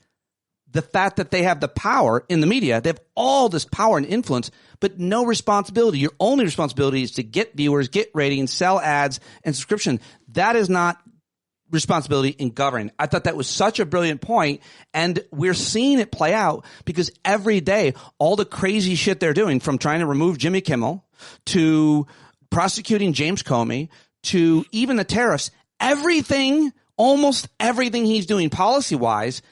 the fact that they have the power in the media. They have all this power and influence, but no responsibility. Your only responsibility is to get viewers, get ratings, sell ads, and subscription. That is not responsibility in governing. I thought that was such a brilliant point, and we're seeing it play out because every day, all the crazy shit they're doing, from trying to remove Jimmy Kimmel to prosecuting James Comey to even the tariffs, almost everything he's doing policy-wise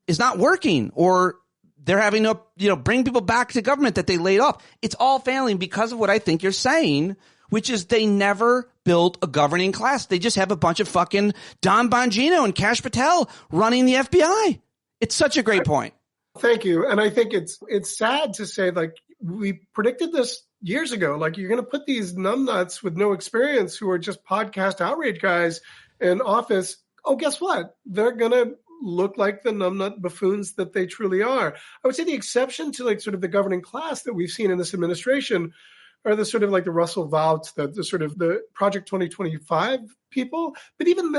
is not working, or they're having to, bring people back to government that they laid off. It's all failing because of what I think you're saying, which is they never built a governing class. They just have a bunch of fucking Don Bongino and Kash Patel running the FBI. It's such a great point. Thank you. And I think it's sad to say, like, we predicted this years ago. Like, you're going to put these numbnuts with no experience who are just podcast outrage guys in office. Oh, guess what? They're going to look like the numbnut buffoons that they truly are. I would say the exception to like sort of the governing class that we've seen in this administration are the sort of like the Russell Vouts, the sort of the Project 2025 people. But even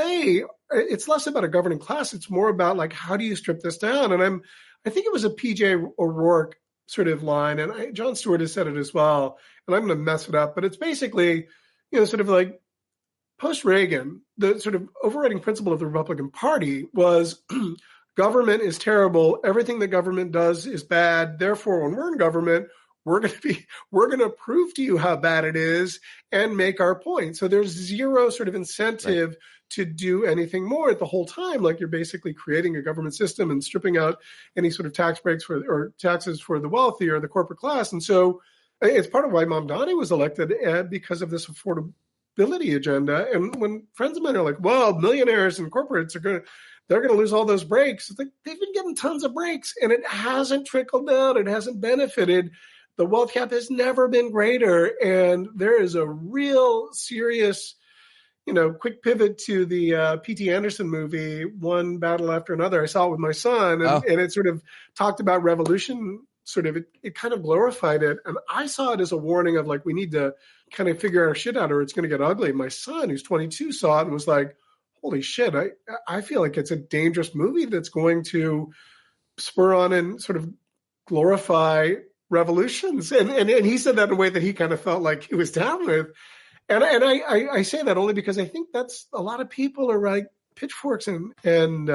it's less about a governing class. It's more about like, how do you strip this down? And I think it was a PJ O'Rourke sort of line, and Jon Stewart has said it as well, and I'm going to mess it up, but it's basically, sort of like post-Reagan, the sort of overriding principle of the Republican Party was government is terrible. Everything the government does is bad. Therefore, when we're in government, we're going to prove to you how bad it is and make our point. So there's zero sort of incentive to do anything more at the whole time. Like, you're basically creating a government system and stripping out any sort of tax breaks or taxes for the wealthy or the corporate class. And so it's part of why Mamdani was elected, because of this affordability affordability agenda. And when friends of mine are like, well, millionaires and corporates they're going to lose all those breaks. They've been getting tons of breaks, and it hasn't trickled down. It hasn't benefited. The wealth gap has never been greater. And there is a real serious, quick pivot to the P.T. Anderson movie, One Battle After Another. I saw it with my son, and it sort of talked about revolution. It kind of glorified it. And I saw it as a warning of like, we need to kind of figure our shit out or it's going to get ugly. My son, who's 22, saw it and was like, holy shit, I feel like it's a dangerous movie that's going to spur on and sort of glorify revolutions. And he said that in a way that he kind of felt like he was down with. And I say that only because I think that's a lot of people are like pitchforks and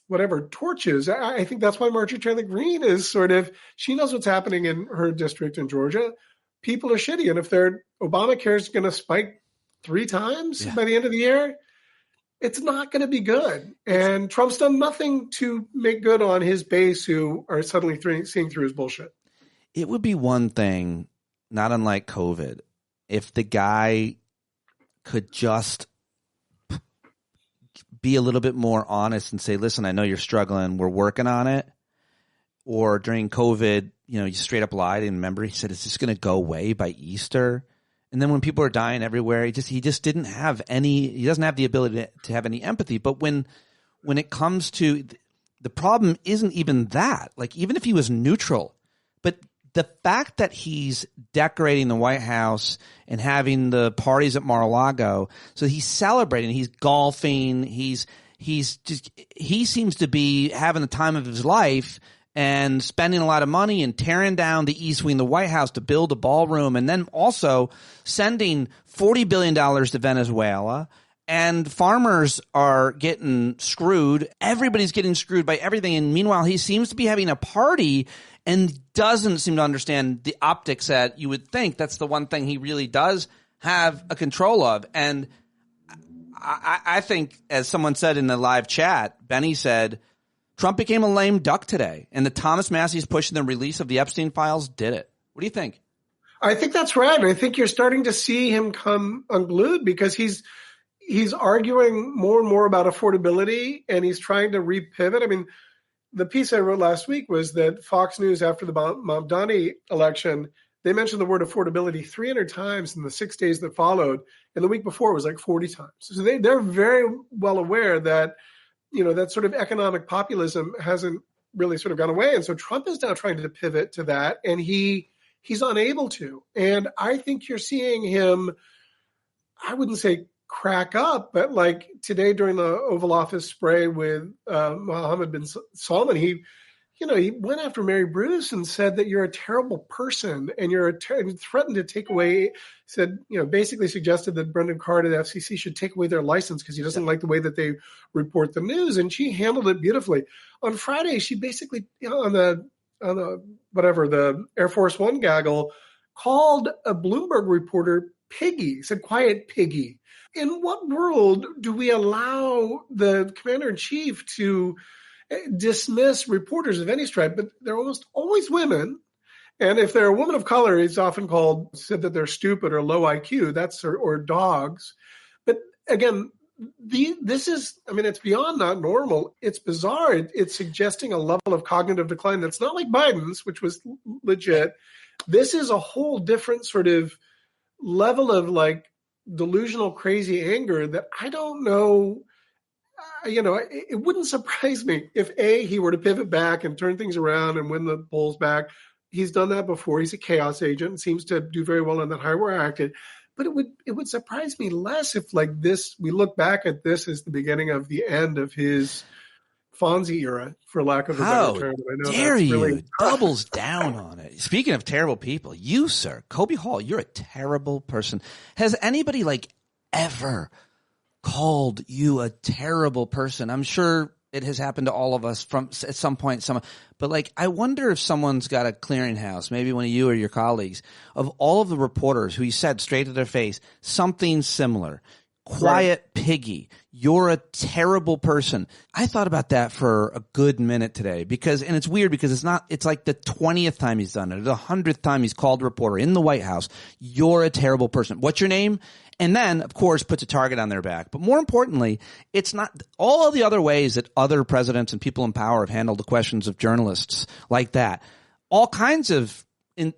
whatever torches. I think that's why Marjorie Taylor Greene is she knows what's happening in her district in Georgia. People are shitty. And if Obamacare is going to spike 3 times by the end of the year, it's not going to be good. And Trump's done nothing to make good on his base who are suddenly seeing through his bullshit. It would be one thing, not unlike COVID, if the guy could just be a little bit more honest and say, listen, I know you're struggling. We're working on it. Or during COVID, you straight up lied. And remember, he said, it's just going to go away by Easter. And then when people are dying everywhere, he just didn't have he doesn't have the ability to have any empathy. But when it comes to the problem isn't even that, like even if he was neutral, but the fact that he's decorating the White House and having the parties at Mar-a-Lago, so he's celebrating, he's golfing, he seems to be having the time of his life and spending a lot of money and tearing down the East Wing of the White House to build a ballroom, and then also sending $40 billion to Venezuela. And farmers are getting screwed. Everybody's getting screwed by everything. And meanwhile, he seems to be having a party and doesn't seem to understand the optics that you would think that's the one thing he really does have a control of. And I think, as someone said in the live chat, Benny said, Trump became a lame duck today, and the Thomas Massie's pushing the release of the Epstein files did it. What do you think? I think that's right. I think you're starting to see him come unglued because he's arguing more and more about affordability, and he's trying to repivot. I mean, the piece I wrote last week was that Fox News, after the Mamdani election, they mentioned the word affordability 300 times in the 6 days that followed, and the week before it was like 40 times. So they're very well aware that that sort of economic populism hasn't really sort of gone away. And so Trump is now trying to pivot to that, and he's unable to. And I think you're seeing him, I wouldn't say crack up, but like today during the Oval Office spray with Mohammed bin Salman, he went after Mary Bruce and said that you're a terrible person and and threatened to take away, basically suggested that Brendan Carr at the FCC should take away their license because he doesn't like the way that they report the news. And she handled it beautifully. On Friday, she basically, on the Air Force One gaggle, called a Bloomberg reporter piggy, said, quiet piggy. In what world do we allow the commander-in-chief to dismiss reporters of any stripe? But they're almost always women. And if they're a woman of color, it's often said that they're stupid or low IQ, or dogs. But again, this is, it's beyond not normal. It's bizarre. It's suggesting a level of cognitive decline that's not like Biden's, which was legit. This is a whole different sort of level of like delusional, crazy anger that I don't know. It wouldn't surprise me if he were to pivot back and turn things around and win the polls back. He's done that before. He's a chaos agent and seems to do very well on that high-wire acted. But it would surprise me less if like this, we look back at this as the beginning of the end of his Fonzie era, for lack of a better term. I know dare you? Really doubles down on it. Speaking of terrible people, you, sir, Colby Hall, you're a terrible person. Has anybody ever called you a terrible person? I'm sure it has happened to all of us at some point. But I wonder if someone's got a clearinghouse, maybe one of you or your colleagues, of all of the reporters who you said straight to their face something similar. quiet piggy. You're a terrible person. I thought about that for a good minute today and it's weird because it's like the 20th time he's done it, or the 100th time he's called a reporter in the White House. You're a terrible person. What's your name? And then, of course, puts a target on their back. But more importantly, it's not all of the other ways that other presidents and people in power have handled the questions of journalists like that. All kinds of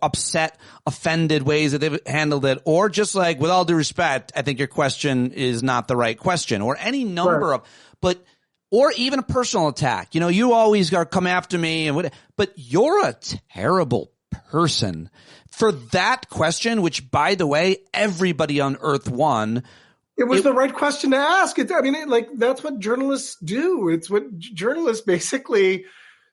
upset, offended ways that they've handled it, or just like, with all due respect, I think your question is not the right question, or any number of, or even a personal attack. You always got to come after me, but you're a terrible person for that question, which, by the way, everybody on earth won. It was the right question to ask. That's what journalists do. It's what journalists basically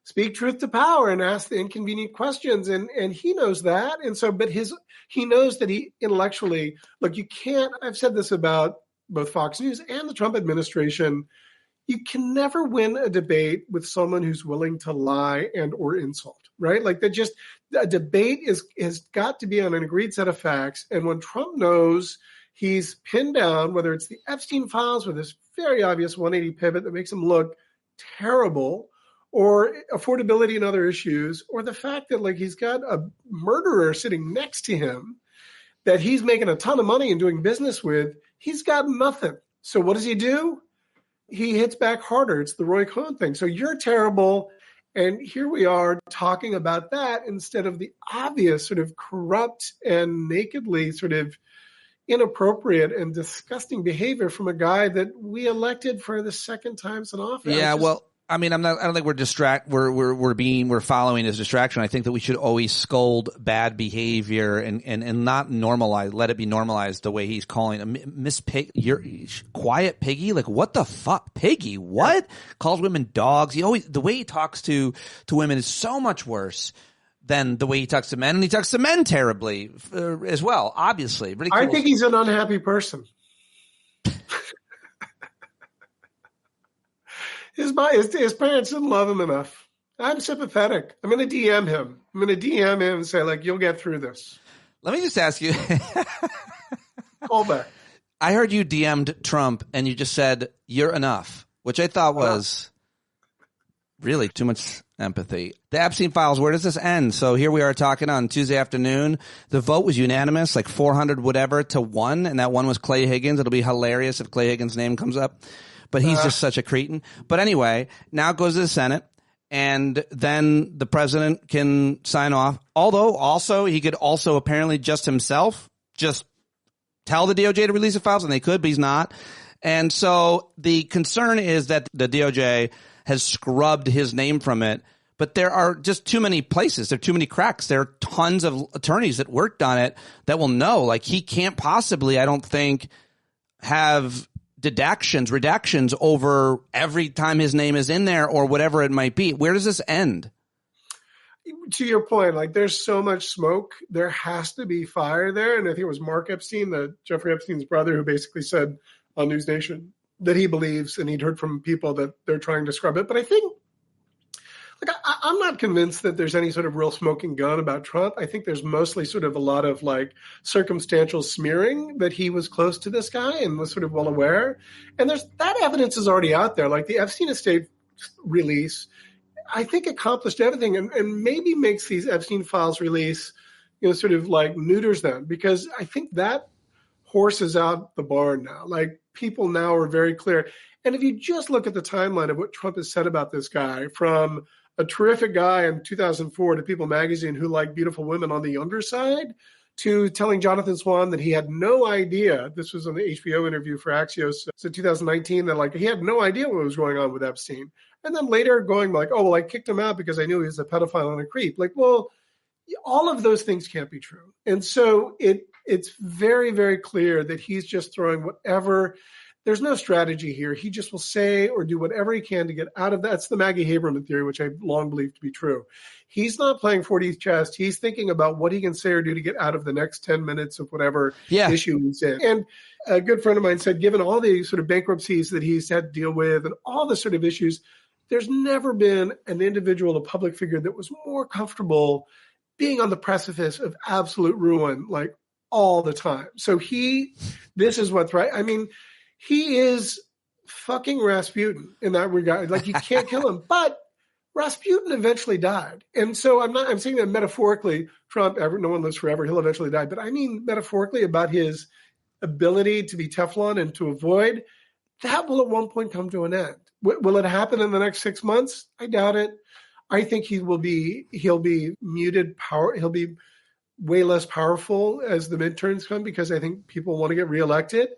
speak truth to power and ask the inconvenient questions. And he knows that. And so, but he knows that he intellectually, look, you can't, I've said this about both Fox News and the Trump administration, you can never win a debate with someone who's willing to lie and or insult, right? Like a debate has got to be on an agreed set of facts. And when Trump knows he's pinned down, whether it's the Epstein files with this very obvious 180 pivot that makes him look terrible, or affordability and other issues, or the fact that he's got a murderer sitting next to him that he's making a ton of money and doing business with, he's got nothing. So what does he do? He hits back harder. It's the Roy Cohn thing. So you're terrible. And here we are talking about that instead of the obvious sort of corrupt and nakedly sort of inappropriate and disgusting behavior from a guy that we elected for the second time in office. Yeah, I don't think we're following his distraction. I think that we should always scold bad behavior and not normalize, let it be normalized the way he's calling it. Miss Pig, you're quiet piggy. Like, what the fuck? Piggy, what? Calls women dogs. The way he talks to women is so much worse than the way he talks to men. And he talks to men terribly as well, obviously. I think he's an unhappy person. His parents didn't love him enough. I'm sympathetic. I'm going to DM him. And say, you'll get through this. Let me just ask you. Call back. I heard you DM'd Trump and you just said, you're enough, which I thought was really too much empathy. The Epstein files, where does this end? So here we are talking on Tuesday afternoon. The vote was unanimous, 400 whatever to 1, and that one was Clay Higgins. It'll be hilarious if Clay Higgins' name comes up. But he's just such a cretin. But anyway, now it goes to the Senate, and then the president can sign off. Although also he could also apparently just himself just tell the DOJ to release the files, and they could, but he's not. And so the concern is that the DOJ has scrubbed his name from it. But there are just too many places. There are too many cracks. There are tons of attorneys that worked on it that will know. He can't possibly, I don't think, have redactions over every time his name is in there or whatever it might be. Where does this end? To your point, there's so much smoke. There has to be fire there. And I think it was Mark Epstein, Jeffrey Epstein's brother, who basically said on NewsNation that he believes, and he'd heard from people that they're trying to scrub it. But I think, I'm not convinced that there's any sort of real smoking gun about Trump. I think there's mostly sort of a lot of circumstantial smearing that he was close to this guy and was sort of well aware. And that evidence is already out there. The Epstein estate release, I think, accomplished everything and maybe makes these Epstein files release, sort of neuters them, because I think that horse is out the barn now. People now are very clear. And if you just look at the timeline of what Trump has said about this guy, from a terrific guy in 2004 to People magazine who liked beautiful women on the younger side, to telling Jonathan Swan that he had no idea, this was on the HBO interview for Axios in 2019, that he had no idea what was going on with Epstein. And then later going I kicked him out because I knew he was a pedophile and a creep. All of those things can't be true. And so it's very, very clear that he's just throwing whatever. There's no strategy here. He just will say or do whatever he can to get out of that. That's the Maggie Haberman theory, which I long believed to be true. He's not playing 4D chess. He's thinking about what he can say or do to get out of the next 10 minutes of whatever issue he's in. And a good friend of mine said, given all the sort of bankruptcies that he's had to deal with and all the sort of issues, there's never been an individual, a public figure, that was more comfortable being on the precipice of absolute ruin, all the time. So this is what's right. he is fucking Rasputin in that regard. Like, you can't kill him. But Rasputin eventually died. And so I'm saying that metaphorically, Trump, no one lives forever, he'll eventually die. But I mean metaphorically about his ability to be Teflon and to avoid, that will at one point come to an end. Will it happen in the next 6 months? I doubt it. I think he'll be muted power. He'll be way less powerful as the midterms come, because I think people want to get reelected.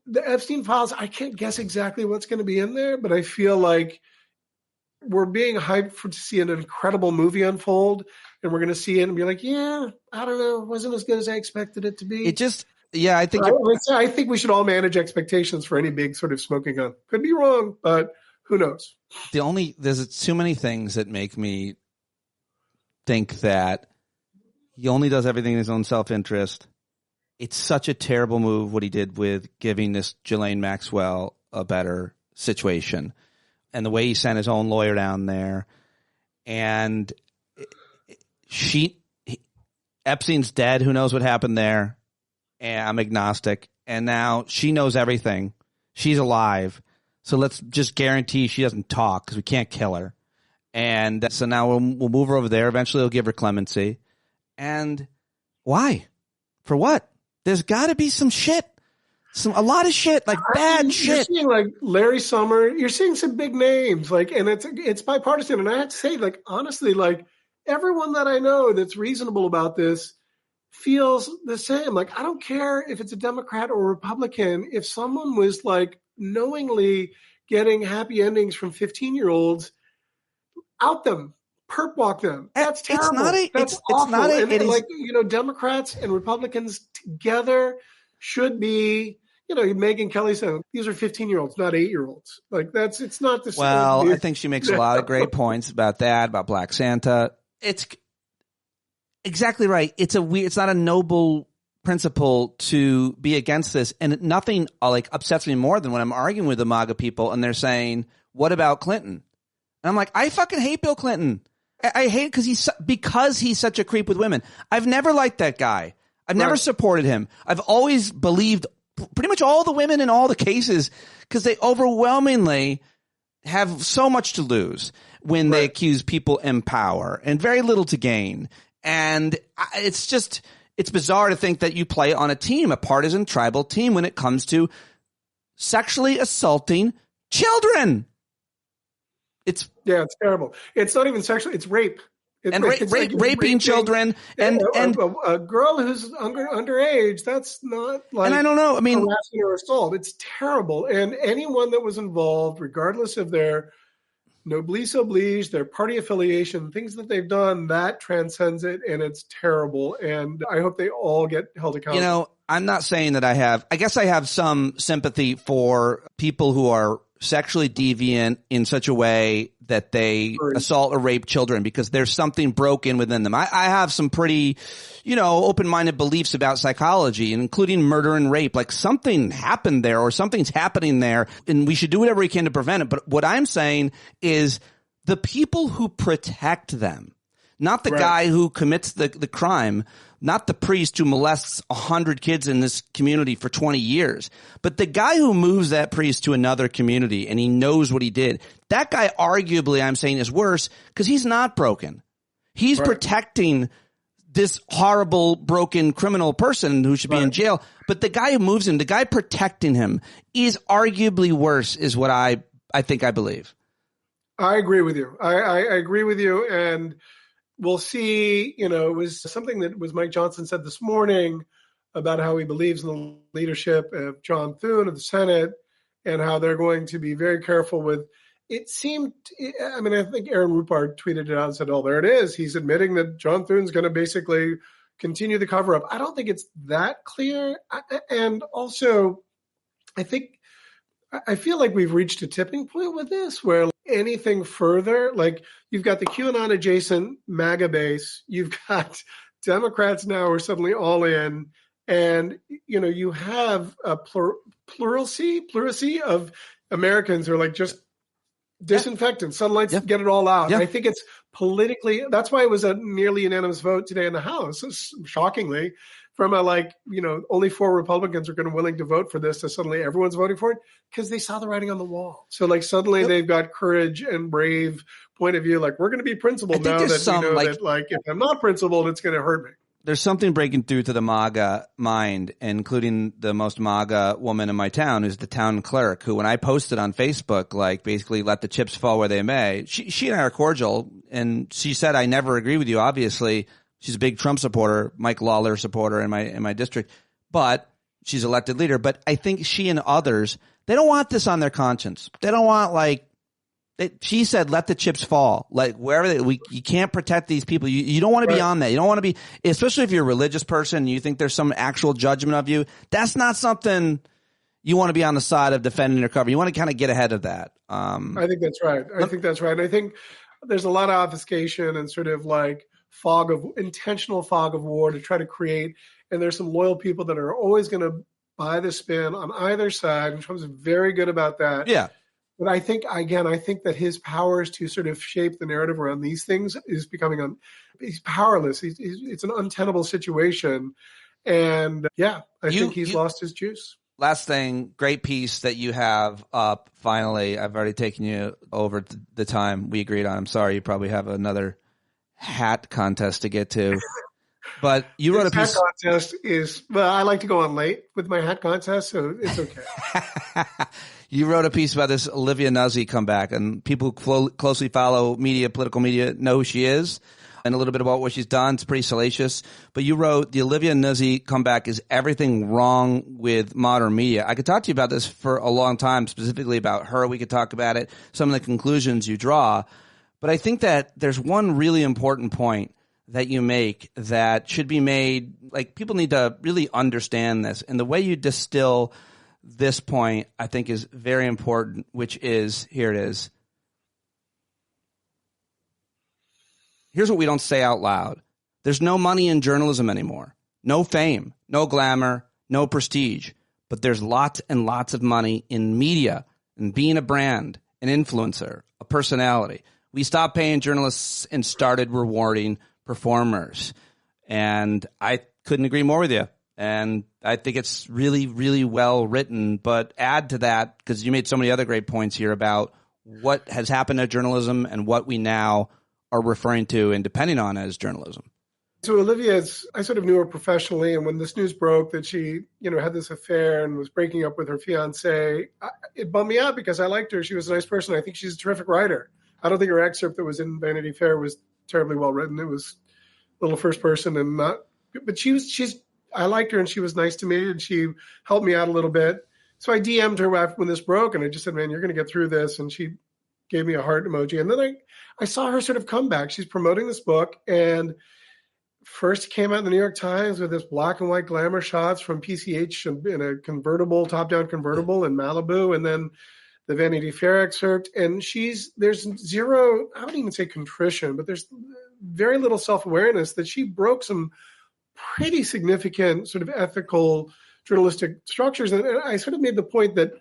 The Epstein files, I can't guess exactly what's going to be in there, but I feel like we're being hyped to see an incredible movie unfold, and we're going to see it and be like, yeah, I don't know, it wasn't as good as I expected it to be. I think we should all manage expectations for any big sort of smoking gun. Could be wrong, but who knows? There's too many things that make me think that he only does everything in his own self-interest. It's such a terrible move what he did with giving this Ghislaine Maxwell a better situation, and the way he sent his own lawyer down there. And Epstein's dead. Who knows what happened there? And I'm agnostic. And now she knows everything. She's alive. So let's just guarantee she doesn't talk, because we can't kill her. And so now we'll move her over there. Eventually they'll give her clemency. And why? For what? There's got to be some shit. A lot of shit, like bad shit. You're seeing like Larry Summer. You're seeing some big names, like, and it's bipartisan. And I have to say, like, honestly, like, everyone that I know that's reasonable about this feels the same. Like, I don't care if it's a Democrat or Republican. If someone was like knowingly getting happy endings from 15-year-olds, out them, perp walk them. That's terrible. That's awful. Like, Democrats and Republicans together should be, Megyn Kelly said, these are 15-year-olds, not 8-year-olds. Like, it's not the same. Well, I think she makes a lot of great points about that, about Black Santa. It's exactly right. It's not a noble principle to be against this. And nothing like upsets me more than when I'm arguing with the MAGA people and they're saying, what about Clinton? And I'm like, I fucking hate Bill Clinton. I hate because he's such a creep with women. I've never liked that guy. I've never supported him. I've always believed pretty much all the women in all the cases, because they overwhelmingly have so much to lose when they accuse people in power and very little to gain. And it's bizarre to think that you play on a partisan tribal team, when it comes to sexually assaulting children. It's terrible. It's not even sexual. It's rape. Raping children and a girl who's underage. That's not like, and I don't know. I mean, harassment or assault. It's terrible. And anyone that was involved, regardless of their noblesse oblige, their party affiliation, things that they've done, that transcends it, and it's terrible. And I hope they all get held accountable. I'm not saying that I guess I have some sympathy for people who are sexually deviant in such a way that they assault or rape children, because there's something broken within them. I have some pretty, open-minded beliefs about psychology, including murder and rape. Like, something happened there, or something's happening there, and we should do whatever we can to prevent it. But what I'm saying is the people who protect them, not the guy who commits the crime, not the priest who molests 100 kids in this community for 20 years, but the guy who moves that priest to another community and he knows what he did. That guy, arguably, I'm saying, is worse, because he's not broken. He's protecting this horrible, broken criminal person who should be in jail. But the guy who moves him, the guy protecting him, is arguably worse, is what I think I believe. I agree with you. I agree with you. And we'll see, it was something that Mike Johnson said this morning about how he believes in the leadership of John Thune of the Senate, and how they're going to be very careful with, it seemed, I think Aaron Rupert tweeted it out and said, oh, there it is. He's admitting that John Thune's going to basically continue the cover up. I don't think it's that clear. And also, I feel like we've reached a tipping point with this, where anything further, like, you've got the QAnon adjacent MAGA base, you've got Democrats now are suddenly all in, and you have a plurality of Americans who are like, just disinfectant, sunlight, get it all out. I think it's politically, that's why it was a nearly unanimous vote today in the House, shockingly, from a only 4 Republicans are going to willing to vote for this to suddenly everyone's voting for it because they saw the writing on the wall. So suddenly they've got courage and brave point of view. We're going to be principled now that we know that if I'm not principled, it's going to hurt me. There's something breaking through to the MAGA mind, including the most MAGA woman in my town, who's the town clerk, who when I posted on Facebook, basically let the chips fall where they may, she and I are cordial, and she said, I never agree with you, obviously. She's a big Trump supporter, Mike Lawler supporter in my district, but she's elected leader. But I think she and others, they don't want this on their conscience. They don't want she said, let the chips fall. Wherever you can't protect these people. You don't want to be on that. You don't want to be, especially if you're a religious person and you think there's some actual judgment of you. That's not something you want to be on the side of defending your cover. You want to kind of get ahead of that. I think that's right. I think there's a lot of obfuscation and sort of intentional fog of war to try to create. And there's some loyal people that are always going to buy the spin on either side. And Trump's very good about that. Yeah. But I think that his powers to sort of shape the narrative around these things is becoming he's powerless. It's an untenable situation. And I think he's lost his juice. Last thing, great piece that you have up. Finally, I've already taken you over the time we agreed on. I'm sorry. You probably have another hat contest to get to. But you wrote a piece. Hat contest I like to go on late with my hat contest, so it's okay. You wrote a piece about this Olivia Nuzzi comeback, and people who closely follow political media, know who she is, and a little bit about what she's done. It's pretty salacious. But you wrote, the Olivia Nuzzi comeback is everything wrong with modern media. I could talk to you about this for a long time, specifically about her. We could talk about it, some of the conclusions you draw. But I think that there's one really important point that you make that should be made. People need to really understand this. And the way you distill this point, I think, is very important, which is, here it is. Here's what we don't say out loud. There's no money in journalism anymore. No fame, no glamour, no prestige. But there's lots and lots of money in media and being a brand, an influencer, a personality. We stopped paying journalists and started rewarding performers. And I couldn't agree more with you. And I think it's really, really well written. But add to that, because you made so many other great points here about what has happened to journalism and what we now are referring to and depending on as journalism. So Olivia, I sort of knew her professionally, and when this news broke that she, had this affair and was breaking up with her fiance, it bummed me out because I liked her. She was a nice person. I think she's a terrific writer. I don't think her excerpt that was in Vanity Fair was terribly well written. It was a little first person and not, but I liked her and she was nice to me and she helped me out a little bit. So I DM'd her when this broke and I just said, man, you're going to get through this. And she gave me a heart emoji. And then I saw her sort of come back. She's promoting this book, and first came out in the New York Times with this black and white glamour shots from PCH in a convertible, top-down convertible in Malibu, and then the Vanity Fair excerpt. And there's zero, I wouldn't even say contrition, but there's very little self-awareness that she broke some pretty significant sort of ethical journalistic structures. And I sort of made the point that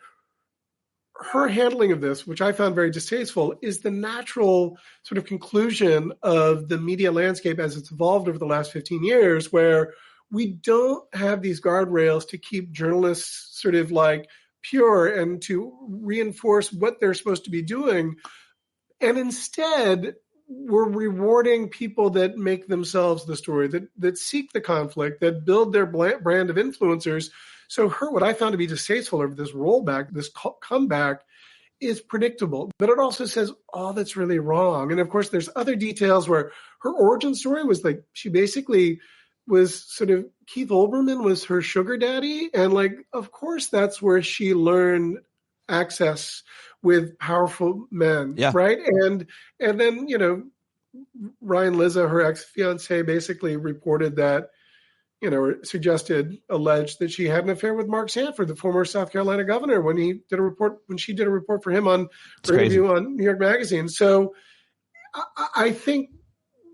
her handling of this, which I found very distasteful, is the natural sort of conclusion of the media landscape as it's evolved over the last 15 years, where we don't have these guardrails to keep journalists sort of pure and to reinforce what they're supposed to be doing. And instead, we're rewarding people that make themselves the story, that seek the conflict, that build their brand of influencers. So what I found to be distasteful over this rollback, this comeback, is predictable. But it also says all that's really wrong. And of course, there's other details where her origin story was she basically was sort of, Keith Olbermann was her sugar daddy. And of course, that's where she learned access with powerful men, right? And then, Ryan Lizza, her ex-fiance, basically reported that, alleged that she had an affair with Mark Sanford, the former South Carolina governor, when she did a report for him on interview on New York Magazine. So I think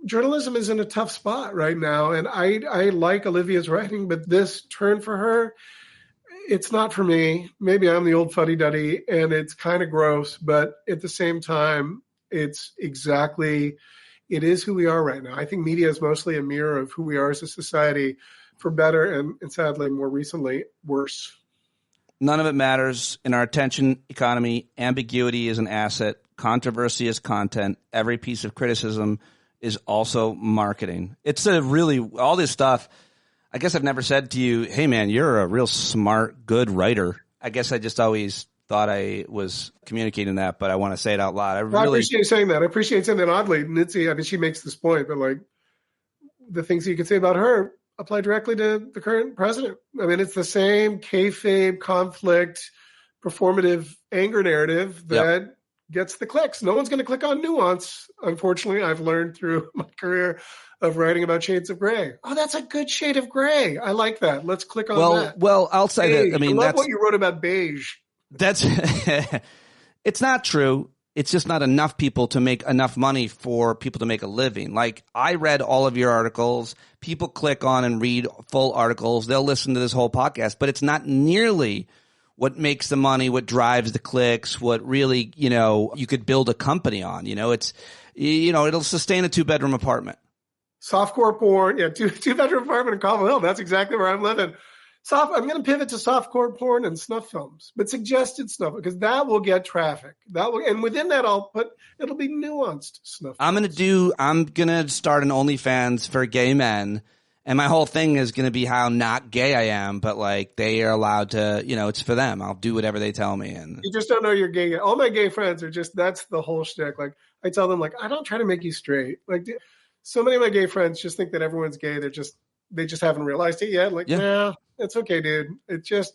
journalism is in a tough spot right now. And I like Olivia's writing, but this turn for her, it's not for me. Maybe I'm the old fuddy-duddy and it's kind of gross, but at the same time, it is who we are right now. I think media is mostly a mirror of who we are as a society. for better and sadly, more recently, worse. None of it matters. In our attention economy, ambiguity is an asset. Controversy is content. Every piece of criticism is also marketing. It's a really, all this stuff. I guess I've never said to you, hey, man, you're a real smart, good writer. I guess I just always thought I was communicating that, but I want to say it out loud. I appreciate saying that. I appreciate saying that. Oddly, Nitzy, I mean, she makes this point, but like the things you can say about her apply directly to the current president. I mean, it's the same kayfabe, conflict, performative anger narrative that gets the clicks. No one's going to click on nuance. Unfortunately, I've learned through my career of writing about shades of gray. Oh, that's a good shade of gray. I like that. Let's click on that. Well, I'll say beige. that. I mean, love that's what you wrote about beige. That's it's not true. It's just not enough people to make enough money for people to make a living. Like, I read all of your articles. People click on and read full articles. They'll listen to this whole podcast, but it's not nearly what makes the money, what drives the clicks, what really, you could build a company on. It's, it'll sustain a 2-bedroom apartment. Softcore porn. Yeah, two-bedroom apartment in Colby Hill. That's exactly where I'm living. I'm going to pivot to softcore porn and snuff films, but suggested snuff, because that will get traffic. And within that, it'll be nuanced snuff. I'm going to start an OnlyFans for gay men, and my whole thing is going to be how not gay I am, but like they are allowed to, it's for them. I'll do whatever they tell me. And you just don't know you're gay. All my gay friends are that's the whole shtick. Like, I tell them, like, I don't try to make you straight. Like, so many of my gay friends just think that everyone's gay. They just haven't realized it yet. Like, nah, it's okay, dude. It just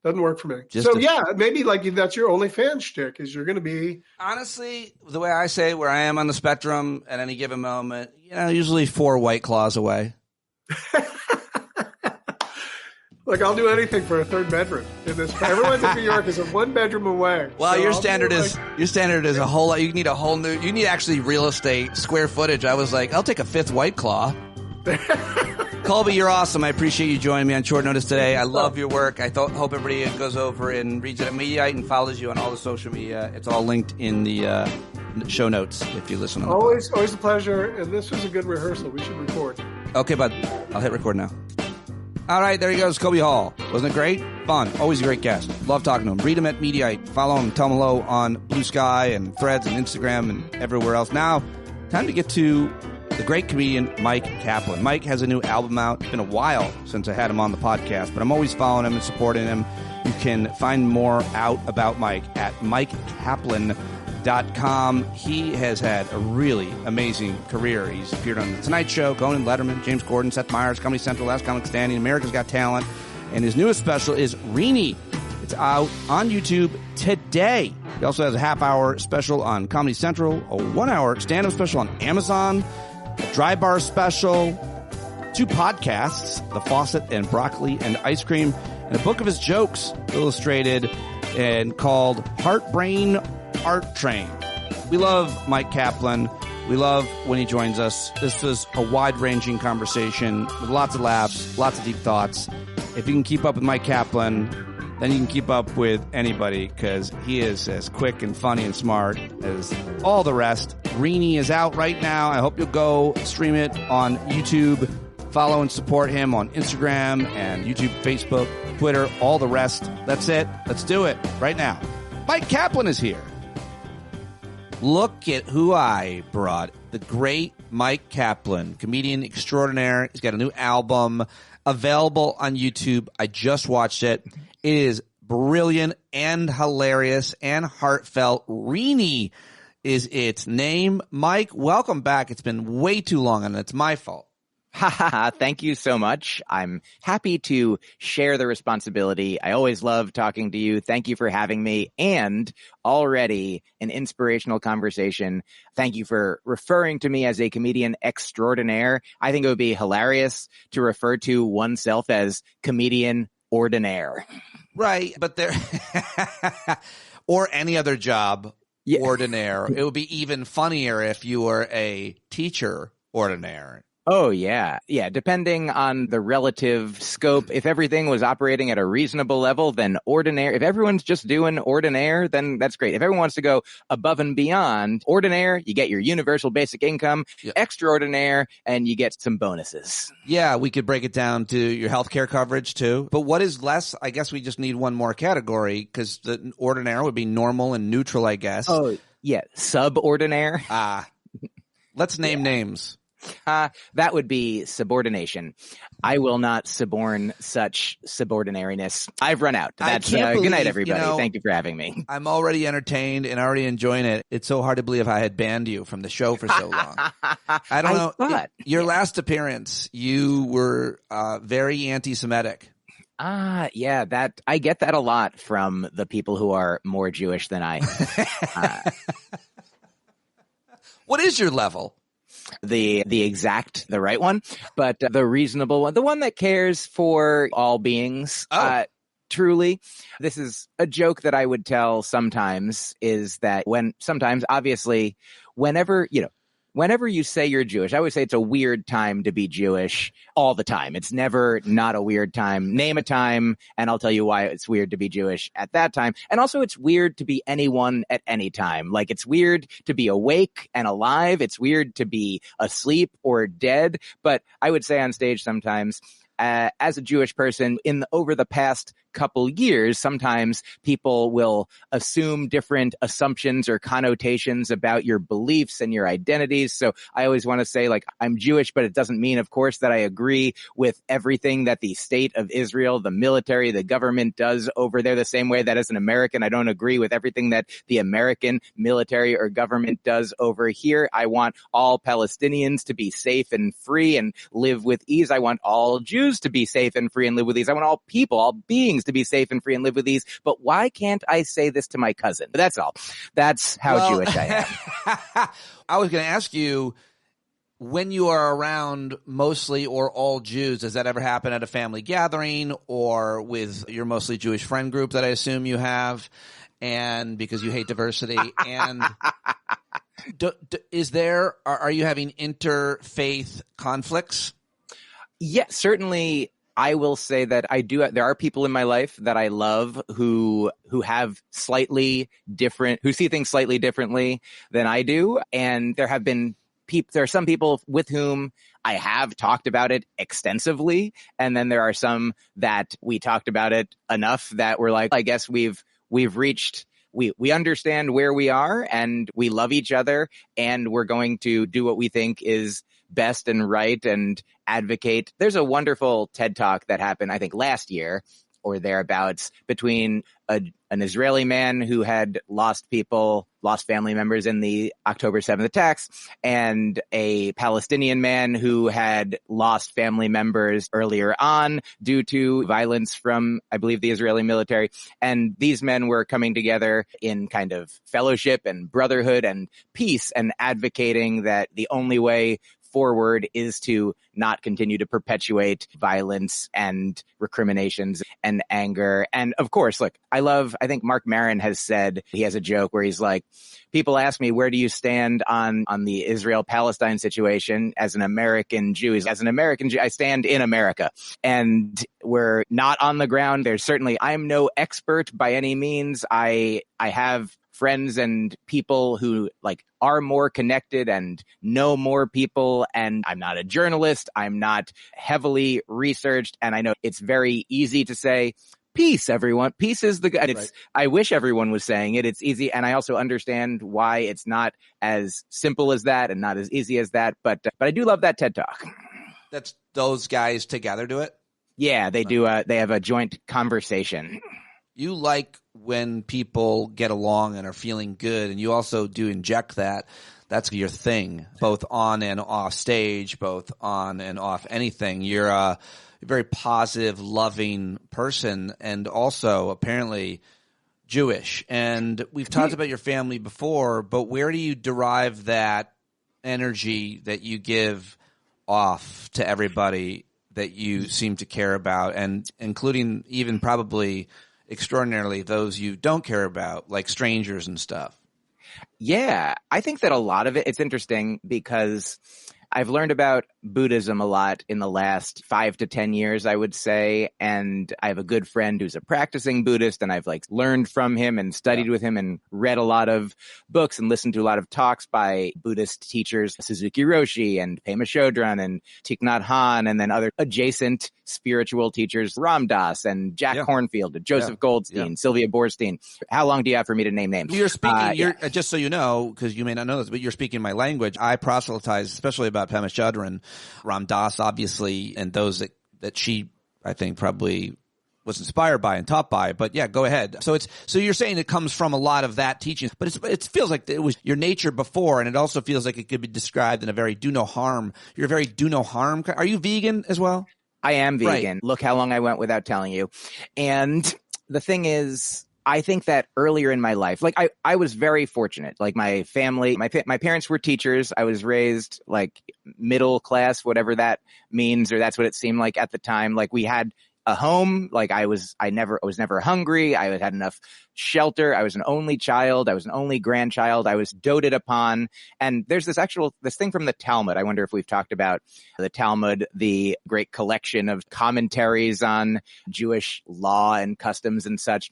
doesn't work for me. Maybe like that's your OnlyFans shtick, is you're going to be. Honestly, the way I say where I am on the spectrum at any given moment, usually 4 White Claws away. Like, I'll do anything for a 3rd bedroom in this. Everyone's in New York is a 1 bedroom away. Well, so your standard is a whole lot. You need a whole new. You need actually real estate square footage. I was like, I'll take a 5th White Claw. Colby, you're awesome. I appreciate you joining me on short notice today. I love your work. I hope everybody goes over and reads it at Mediaite and follows you on all the social media. It's all linked in the show notes if you listen on always a pleasure. And this was a good rehearsal. We should record. Okay, bud. I'll hit record now. All right, there he goes, Colby Hall. Wasn't it great? Fun. Always a great guest. Love talking to him. Read him at Mediaite. Follow him. Tell him hello on Blue Sky and Threads and Instagram and everywhere else. Now, time to get to the great comedian Myq Kaplan. Myq has a new album out. It's been a while since I had him on the podcast, but I'm always following him and supporting him. You can find more out about Myq at MyqKaplan.com. He has had a really amazing career. He's appeared on The Tonight Show, Conan, Letterman, James Corden, Seth Meyers, Comedy Central, Last Comic Standing, America's Got Talent, and his newest special is Rini. It's out on YouTube today. He also has a half-hour special on Comedy Central, a 1-hour stand-up special on Amazon, a dry bar special, 2 podcasts, The Faucet and Broccoli and Ice Cream, and a book of his jokes illustrated and called Heartbrain Art Train. We love Myq Kaplan. We love when he joins us. This was a wide-ranging conversation with lots of laughs, lots of deep thoughts. If you can keep up with Myq Kaplan, then you can keep up with anybody, because he is as quick and funny and smart as all the rest. Rini is out right now. I hope you'll go stream it on YouTube. Follow and support him on Instagram and YouTube, Facebook, Twitter, all the rest. That's it. Let's do it right now. Myq Kaplan is here. Look at who I brought. The great Myq Kaplan, comedian extraordinaire. He's got a new album available on YouTube. I just watched it. It is brilliant and hilarious and heartfelt. Rini is its name. Myq, welcome back. It's been way too long, and it's my fault. Thank you so much. I'm happy to share the responsibility. I always love talking to you. Thank you for having me, and already an inspirational conversation. Thank you for referring to me as a comedian extraordinaire. I think it would be hilarious to refer to oneself as comedian ordinaire. Right, but there or any other job, ordinaire. It would be even funnier if you were a teacher ordinaire. Oh, yeah. Yeah. Depending on the relative scope, if everything was operating at a reasonable level, then ordinaire. If everyone's just doing ordinaire, then that's great. If everyone wants to go above and beyond ordinaire, you get your universal basic income, extraordinaire, and you get some bonuses. Yeah, we could break it down to your healthcare coverage too. But what is less? I guess we just need one more category because the ordinaire would be normal and neutral, I guess. Oh, yeah. Subordinaire. Let's name names. That would be subordination. I will not suborn such subordinariness. I've run out. That's good night, everybody. Thank you for having me. I'm already entertained and already enjoying it. It's so hard to believe I had banned you from the show for so long. I don't know. Your last appearance, you were very anti-Semitic. Yeah, that I get that a lot from the people who are more Jewish than I. What is your level? The right one, but the reasonable one, the one that cares for all beings. Truly, this is a joke that I would tell sometimes, is that whenever you say you're Jewish, I would say it's a weird time to be Jewish all the time. It's never not a weird time. Name a time, and I'll tell you why it's weird to be Jewish at that time. And also, it's weird to be anyone at any time. Like, it's weird to be awake and alive. It's weird to be asleep or dead. But I would say on stage sometimes, as a Jewish person, over the past couple years, sometimes people will assume different assumptions or connotations about your beliefs and your identities. So I always want to say, like, I'm Jewish, but it doesn't mean, of course, that I agree with everything that the state of Israel, the military, the government does over there, the same way that as an American, I don't agree with everything that the American military or government does over here. I want all Palestinians to be safe and free and live with ease. I want all Jews to be safe and free and live with ease. I want all people, all beings to be safe and free and live with ease. But why can't I say this to my cousin? That's all. That's how Jewish I am. I was going to ask you, when you are around mostly or all Jews, does that ever happen at a family gathering or with your mostly Jewish friend group that I assume you have, and because you hate diversity? And are you having interfaith conflicts? Yes, certainly. I will say that I do. There are people in my life that I love who have slightly different, who see things slightly differently than I do. And there are some people with whom I have talked about it extensively. And then there are some that we talked about it enough that we're like, I guess we've reached, we understand where we are and we love each other and we're going to do what we think is best and right and advocate. There's a wonderful TED Talk that happened, I think, last year or thereabouts, between an Israeli man who had lost family members in the October 7th attacks, and a Palestinian man who had lost family members earlier on due to violence from, I believe, the Israeli military. And these men were coming together in kind of fellowship and brotherhood and peace and advocating that the only way forward is to not continue to perpetuate violence and recriminations and anger. And of course, look, I think Mark Maron has said, he has a joke where he's like, people ask me, where do you stand on the Israel-Palestine situation as an American Jew? As an American Jew, I stand in America, and we're not on the ground. I'm no expert by any means. I have friends and people who are more connected and know more people. And I'm not a journalist. I'm not heavily researched. And I know it's very easy to say, peace, everyone. Peace is the good. Right. I wish everyone was saying it. It's easy. And I also understand why it's not as simple as that and not as easy as that. But I do love that TED Talk. That's those guys together do it? Yeah, they do. They have a joint conversation. You like when people get along and are feeling good, and you also do inject that. That's your thing, both on and off stage, both on and off anything. You're a very positive, loving person, and also apparently Jewish. And we've talked about your family before, but where do you derive that energy that you give off to everybody that you seem to care about, and including even probably extraordinarily those you don't care about, like strangers and stuff? Yeah, I think that a lot of it's interesting because I've learned about Buddhism a lot in the last 5 to 10 years, I would say. And I have a good friend who's a practicing Buddhist, and I've learned from him and studied with him and read a lot of books and listened to a lot of talks by Buddhist teachers, Suzuki Roshi and Pema Chodron and Thich Nhat Hanh, and then other adjacent spiritual teachers, Ram Dass and Jack Kornfield and Joseph Goldstein, Sylvia Boorstein. How long do you have for me to name names? You're speaking, just so you know, because you may not know this, but you're speaking my language. I proselytize, especially about Pema Chodron, Ram Dass, obviously, and those that she, I think, probably was inspired by and taught by. But yeah, go ahead. So you're saying it comes from a lot of that teaching, but it feels like it was your nature before, and it also feels like it could be described in a very do no harm. You're a very do no harm. Are you vegan as well? I am vegan. Right. Look how long I went without telling you. And the thing is, I think that earlier in my life, I was very fortunate. My family, my parents were teachers. I was raised middle class, whatever that means, or that's what it seemed like at the time. We had a home. I was never hungry. I had enough shelter. I was an only child. I was an only grandchild. I was doted upon. And there's this thing from the Talmud. I wonder if we've talked about the Talmud, the great collection of commentaries on Jewish law and customs and such.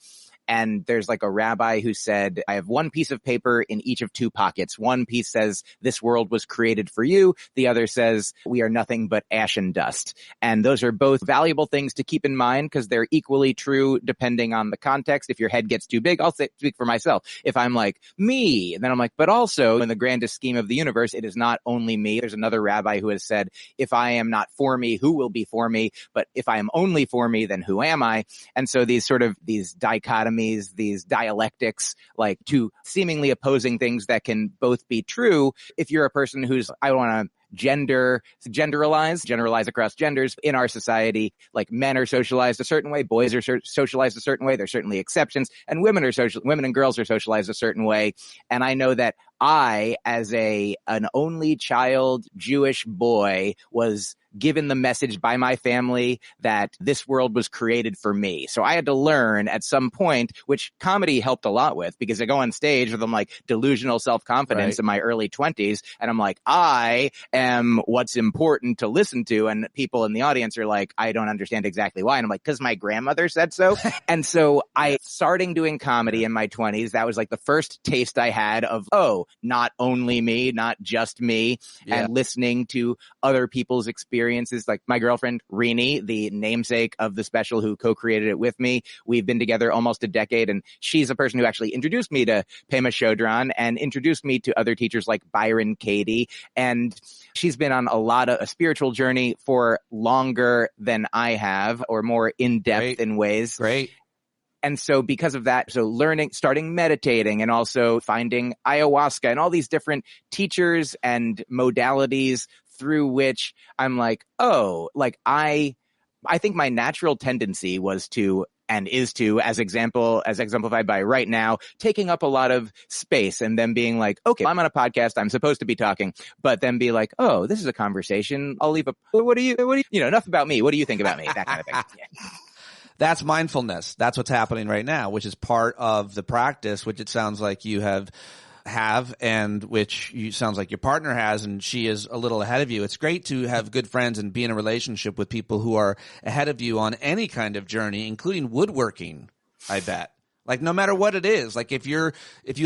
And there's a rabbi who said, I have one piece of paper in each of two pockets. One piece says, this world was created for you. The other says, we are nothing but ash and dust. And those are both valuable things to keep in mind because they're equally true depending on the context. If your head gets too big, I'll speak for myself. If I'm me, and then I'm but also in the grandest scheme of the universe, it is not only me. There's another rabbi who has said, if I am not for me, who will be for me? But if I am only for me, then who am I? And so these dichotomies, these dialectics, two seemingly opposing things that can both be true. If you're a person who's, I want to generalize across genders in our society, men are socialized a certain way, boys are socialized a certain way. There's certainly exceptions, and women and girls are socialized a certain way. And I know that I, as an only child Jewish boy, was given the message by my family that this world was created for me. So I had to learn at some point, which comedy helped a lot with, because I go on stage with delusional self-confidence in my early 20s, and I'm I am what's important to listen to, and people in the audience are I don't understand exactly why. And I'm because my grandmother said so. And so starting doing comedy in my 20s, that was the first taste I had of, not only me, not just me, and listening to other people's experiences. My girlfriend, Rini, the namesake of the special who co-created it with me. We've been together almost a decade, and she's a person who actually introduced me to Pema Chodron and introduced me to other teachers like Byron Katie. And she's been on a spiritual journey for longer than I have, or more in-depth in ways. Great. And so because of that, starting meditating, and also finding ayahuasca and all these different teachers and modalities through which I'm I think my natural tendency was to, and is to, as exemplified by right now, taking up a lot of space and then being okay, I'm on a podcast, I'm supposed to be talking, but then be oh, this is a conversation. I'll leave what do you, enough about me. What do you think about me? That kind of thing. Yeah. That's mindfulness. That's what's happening right now, which is part of the practice, which it sounds like you have, and which you sounds like your partner has, and she is a little ahead of you. It's great to have good friends and be in a relationship with people who are ahead of you on any kind of journey, including woodworking, I bet. No matter what it is, if you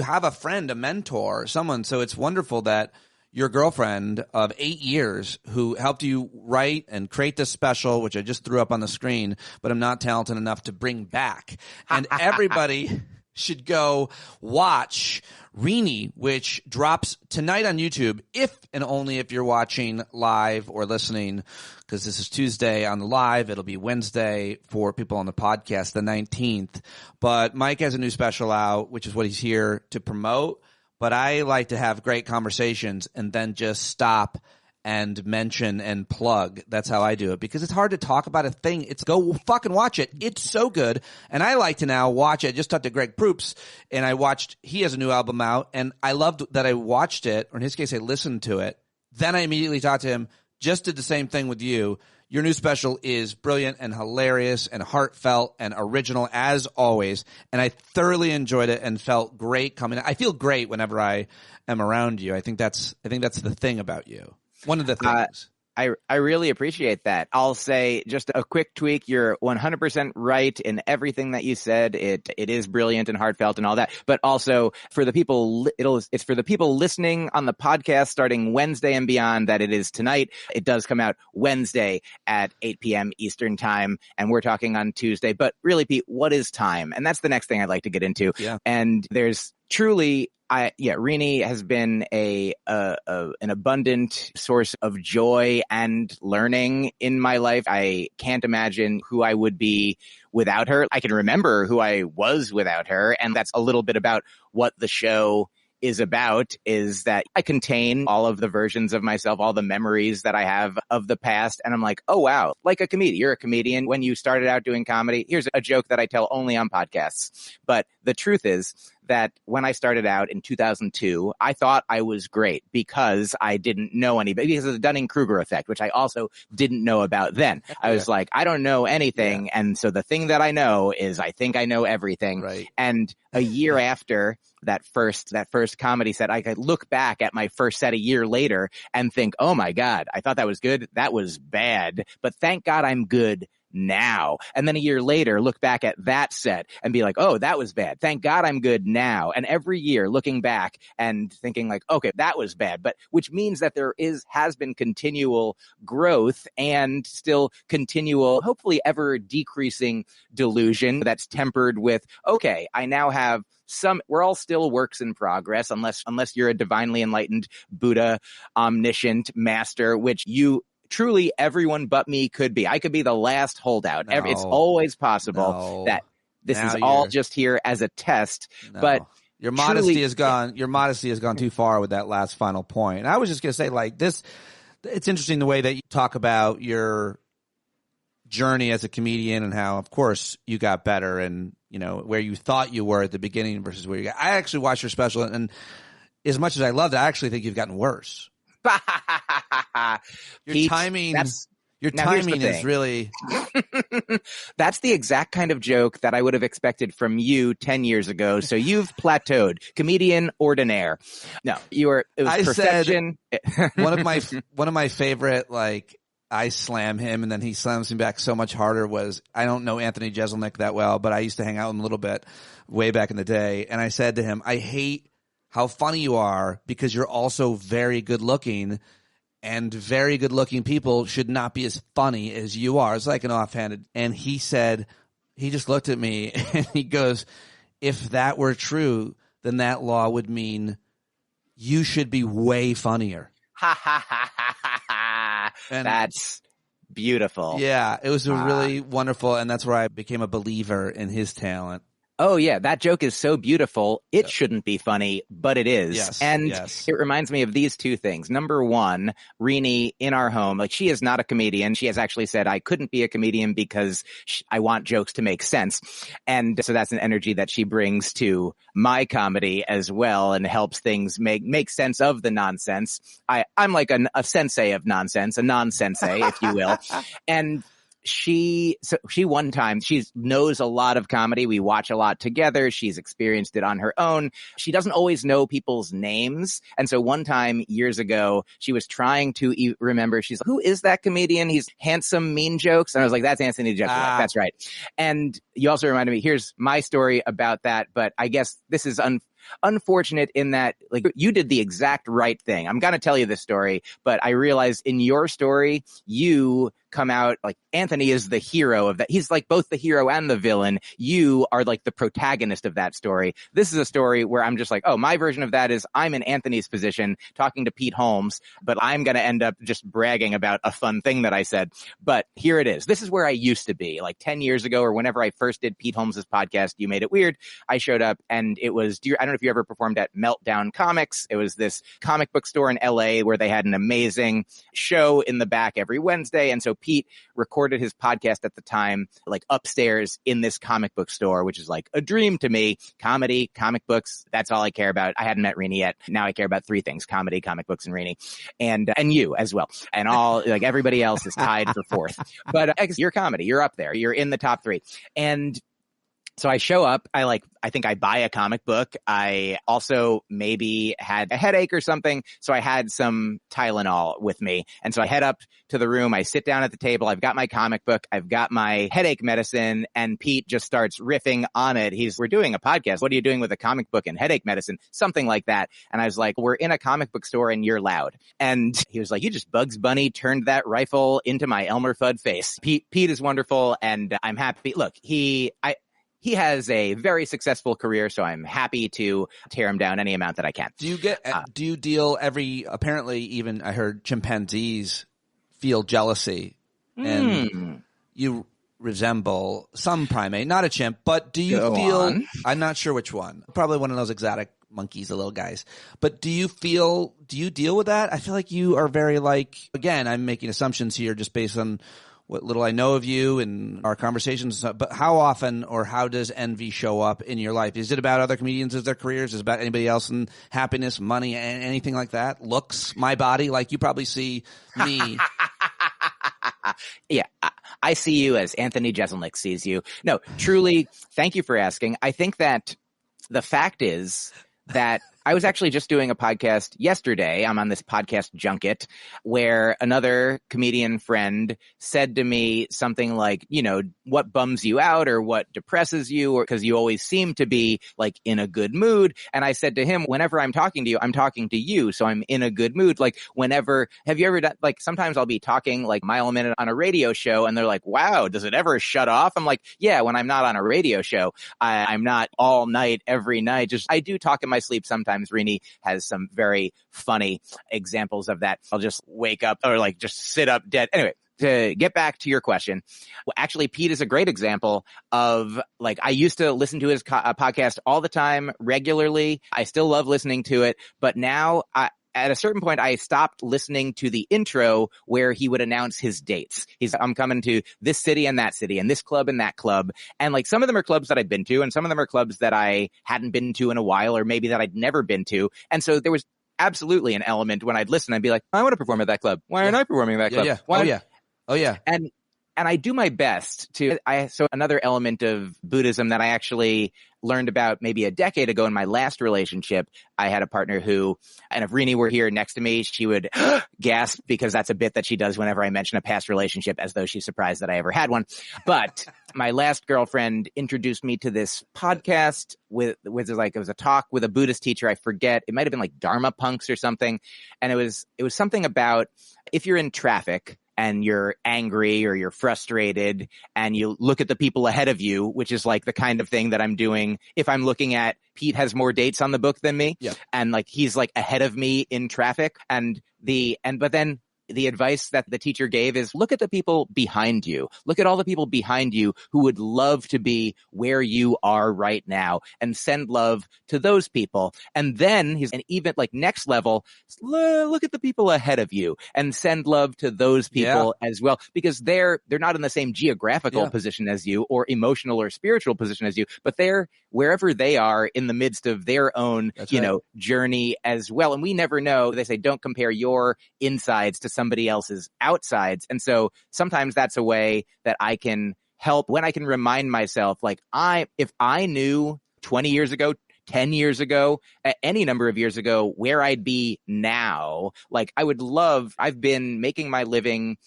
have a friend, a mentor, someone, so it's wonderful that your girlfriend of 8 years who helped you write and create this special, which I just threw up on the screen, but I'm not talented enough to bring back. And everybody should go watch Rini, which drops tonight on YouTube, if and only if you're watching live or listening, because this is Tuesday on the live. It'll be Wednesday for people on the podcast, the 19th. But Myq has a new special out, which is what he's here to promote. But I like to have great conversations and then just stop and mention and plug. That's how I do it, because it's hard to talk about a thing. It's go fucking watch it. It's so good. And I like to now watch it. I just talked to Greg Proops, and he has a new album out, and I loved that I watched it, or in his case, I listened to it. Then I immediately talked to him, just did the same thing with you. Your new special is brilliant and hilarious and heartfelt and original as always. And I thoroughly enjoyed it and felt great coming. I feel great whenever I am around you. I think that's the thing about you. One of the things. I really appreciate that. I'll say just a quick tweak. You're 100% right in everything that you said. It is brilliant and heartfelt and all that. But also for the people, it's for the people listening on the podcast starting Wednesday and beyond that it is tonight. It does come out Wednesday at 8 p.m. Eastern time. And we're talking on Tuesday. But really, Pete, what is time? And that's the next thing I'd like to get into. Yeah. And there's truly, Rini has been an abundant source of joy and learning in my life. I can't imagine who I would be without her. I can remember who I was without her, and that's a little bit about what the show is about, is that I contain all of the versions of myself, all the memories that I have of the past. And I'm like, oh, wow, like a comedian. You're a comedian. When you started out doing comedy, here's a joke that I tell only on podcasts. But the truth is that when I started out in 2002, I thought I was great because I didn't know anybody, because of the Dunning-Kruger effect, which I also didn't know about then. I was like, I don't know anything. Yeah. And so the thing that I know is I think I know everything. Right. And a year after that first comedy set, I could look back at my first set a year later and think, oh my God, I thought that was good. That was bad. But thank God I'm good now. And then a year later, look back at that set and be like, oh, that was bad. Thank God I'm good now. And every year looking back and thinking like, okay, that was bad. But which means that there has been continual growth and still continual, hopefully ever decreasing delusion that's tempered with, okay, I now have we're all still works in progress, unless you're a divinely enlightened Buddha, omniscient master, which you truly everyone but me could be. I could be the last holdout. No. It's always possible that this is all just here as a test. No. But your modesty has gone. Your modesty has gone too far with that last final point. And I was just going to say, like this, it's interesting the way that you talk about your journey as a comedian and how, of course, you got better and where you thought you were at the beginning versus where you got. I actually watched your special, and as much as I loved it, I actually think you've gotten worse. Your timing is really that's the exact kind of joke that I would have expected from you 10 years ago. So you've plateaued. Comedian ordinaire. No, it was perfection. Said one of my favorite, like, I slam him and then he slams me back so much harder was, I don't know Anthony Jeselnik that well, but I used to hang out with him a little bit way back in the day. And I said to him, I hate how funny you are because you're also very good looking, and very good looking people should not be as funny as you are. It's like an offhanded. And he said, he just looked at me and he goes, if that were true, then that law would mean you should be way funnier. And that's beautiful. Yeah, it was a really wonderful, and that's where I became a believer in his talent. Oh, yeah, that joke is so beautiful. It shouldn't be funny, but it is. Yes, and it reminds me of these two things. Number one, Rini in our home, like, she is not a comedian. She has actually said, I couldn't be a comedian because I want jokes to make sense. And so that's an energy that she brings to my comedy as well and helps things make sense of the nonsense. I'm like a sensei of nonsense, a non-sensei, if you will. And she one time, she knows a lot of comedy. We watch a lot together. She's experienced it on her own. She doesn't always know people's names. And so one time years ago, she was trying to remember, she's like, who is that comedian? He's handsome, mean jokes. And I was like, that's Anthony Jeselnik. That's right. And you also reminded me, here's my story about that. But I guess this is unfortunate in that, like, you did the exact right thing. I'm going to tell you this story, but I realized in your story, you come out like Anthony is the hero of that. He's like both the hero and the villain. You are like the protagonist of that story. This is a story where I'm just like, oh, my version of that is I'm in Anthony's position talking to Pete Holmes, but I'm going to end up just bragging about a fun thing that I said. But here it is. This is where I used to be, like 10 years ago, or whenever I first did Pete Holmes's podcast, You Made It Weird. I showed up and it was, I don't know if you ever performed at Meltdown Comics. It was this comic book store in LA where they had an amazing show in the back every Wednesday. And so Pete recorded his podcast at the time, like upstairs in this comic book store, which is like a dream to me. Comedy, comic books, that's all I care about. I hadn't met Rini yet. Now I care about three things: comedy, comic books, and Rini. And you as well. And all, like, everybody else is tied for fourth. But I guess your comedy, you're up there. You're in the top three. And So I show up, I think I buy a comic book. I also maybe had a headache or something. So I had some Tylenol with me. And so I head up to the room. I sit down at the table. I've got my comic book. I've got my headache medicine, and Pete just starts riffing on it. We're doing a podcast. What are you doing with a comic book and headache medicine? Something like that. And I was like, we're in a comic book store and you're loud. And he was like, you just Bugs Bunny turned that rifle into my Elmer Fudd face. Pete is wonderful, and I'm happy. Look, he has a very successful career, so I'm happy to tear him down any amount that I can. Do you deal apparently even I heard chimpanzees feel jealousy, and you resemble some primate, not a chimp, but do you I'm not sure which one, probably one of those exotic monkeys, the little guys, but do you deal with that? I feel like you are very again, I'm making assumptions here just based on what little I know of you and our conversations, but how often or how does envy show up in your life? Is it about other comedians, is their careers, is it about anybody else and happiness, money, anything like that? Looks, my body, you probably see me. Yeah, I see you as Anthony Jeselnik sees you. No, truly, thank you for asking. I think that the fact is that I was actually just doing a podcast yesterday. I'm on this podcast junket where another comedian friend said to me something like, what bums you out or what depresses you, or because you always seem to be in a good mood. And I said to him, whenever I'm talking to you, I'm talking to you. So I'm in a good mood. Have you ever done, sometimes I'll be talking mile a minute on a radio show and they're like, wow, does it ever shut off? I'm like, yeah, when I'm not on a radio show, I'm not all night, every night. I do talk in my sleep sometimes. Rini has some very funny examples of that. I'll just wake up or just sit up dead. Anyway, to get back to your question, actually, Pete is a great example of I used to listen to his podcast all the time, regularly. I still love listening to it, but now at a certain point, I stopped listening to the intro where he would announce his dates. I'm coming to this city and that city and this club and that club. And some of them are clubs that I've been to and some of them are clubs that I hadn't been to in a while or maybe that I'd never been to. And so there was absolutely an element when I'd listen, I'd be like, I want to perform at that club. Why aren't I performing at that club? Yeah. Oh, yeah. And I do my best so another element of Buddhism that I actually learned about maybe a decade ago in my last relationship, I had a partner who, and if Rini were here next to me, she would gasp because that's a bit that she does whenever I mention a past relationship as though she's surprised that I ever had one. But my last girlfriend introduced me to this podcast with it was a talk with a Buddhist teacher. I forget. It might have been Dharma punks or something. And it was something about if you're in traffic and you're angry or you're frustrated and you look at the people ahead of you, which is the kind of thing that I'm doing if I'm looking at Pete has more dates on the book than me. Yeah. And he's ahead of me in traffic. But then the advice that the teacher gave is look at the people behind you. Look at all the people behind you who would love to be where you are right now and send love to those people. And then even next level, look at the people ahead of you and send love to those people as well, because they're not in the same geographical position as you or emotional or spiritual position as you, but they're wherever they are in the midst of their own, journey as well. And we never know. They say, don't compare your insides to somebody else's outsides. And so sometimes that's a way that I can help when I can remind myself, if I knew 20 years ago, 10 years ago, any number of years ago, where I'd be now, I've been making my living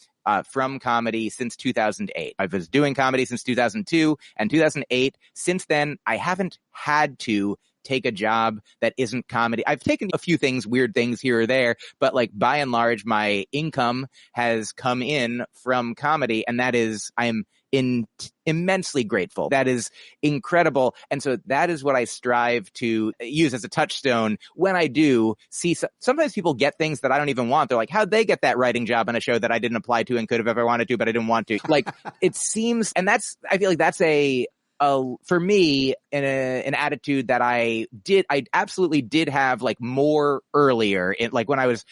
from comedy since 2008. I was doing comedy since 2002 and 2008. Since then, I haven't had to take a job that isn't comedy. I've taken a few things, weird things here or there, but by and large, my income has come in from comedy, and that is, I am immensely grateful. That is incredible. And so that is what I strive to use as a touchstone when I do see. Sometimes people get things that I don't even want. They're like, how'd they get that writing job on a show that I didn't apply to and could have ever wanted to, but I didn't want to? It seems, and I feel like that's for me, an attitude that I absolutely did have more earlier when I was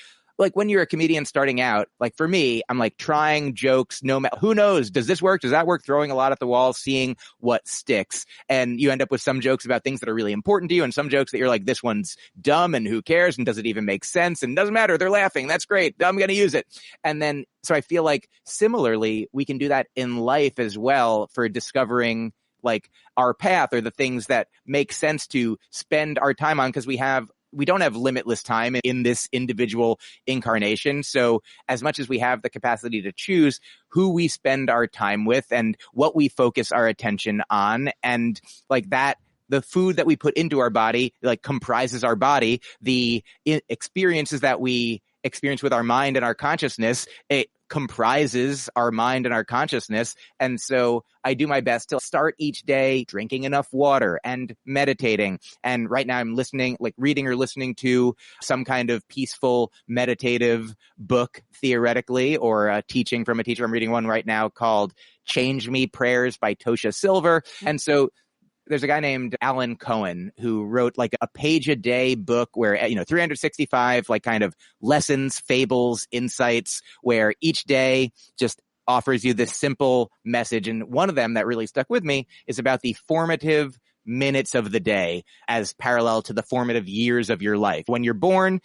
when you're a comedian starting out, for me, I'm trying jokes, who knows, does this work? Does that work? Throwing a lot at the wall, seeing what sticks. And you end up with some jokes about things that are really important to you and some jokes that you're this one's dumb and who cares? And does it even make sense? And doesn't matter. They're laughing. That's great. I'm going to use it. And then, so I feel similarly, we can do that in life as well for discovering like our path or the things that make sense to spend our time on, because we don't have limitless time in this individual incarnation. So as much as we have the capacity to choose who we spend our time with and what we focus our attention on, and like that, the food that we put into our body, like, comprises our body. The experiences that we experience with our mind and our consciousness, it comprises our mind and our consciousness. And so I do my best to start each day drinking enough water and meditating. And right now I'm reading or listening to some kind of peaceful meditative book, theoretically, or teaching from a teacher. I'm reading one right now called Change Me Prayers by Tosha Silver. And so there's a guy named Alan Cohen who wrote like a page a day book where, 365 like kind of lessons, fables, insights, where each day just offers you this simple message. And one of them that really stuck with me is about the formative minutes of the day as parallel to the formative years of your life. When you're born,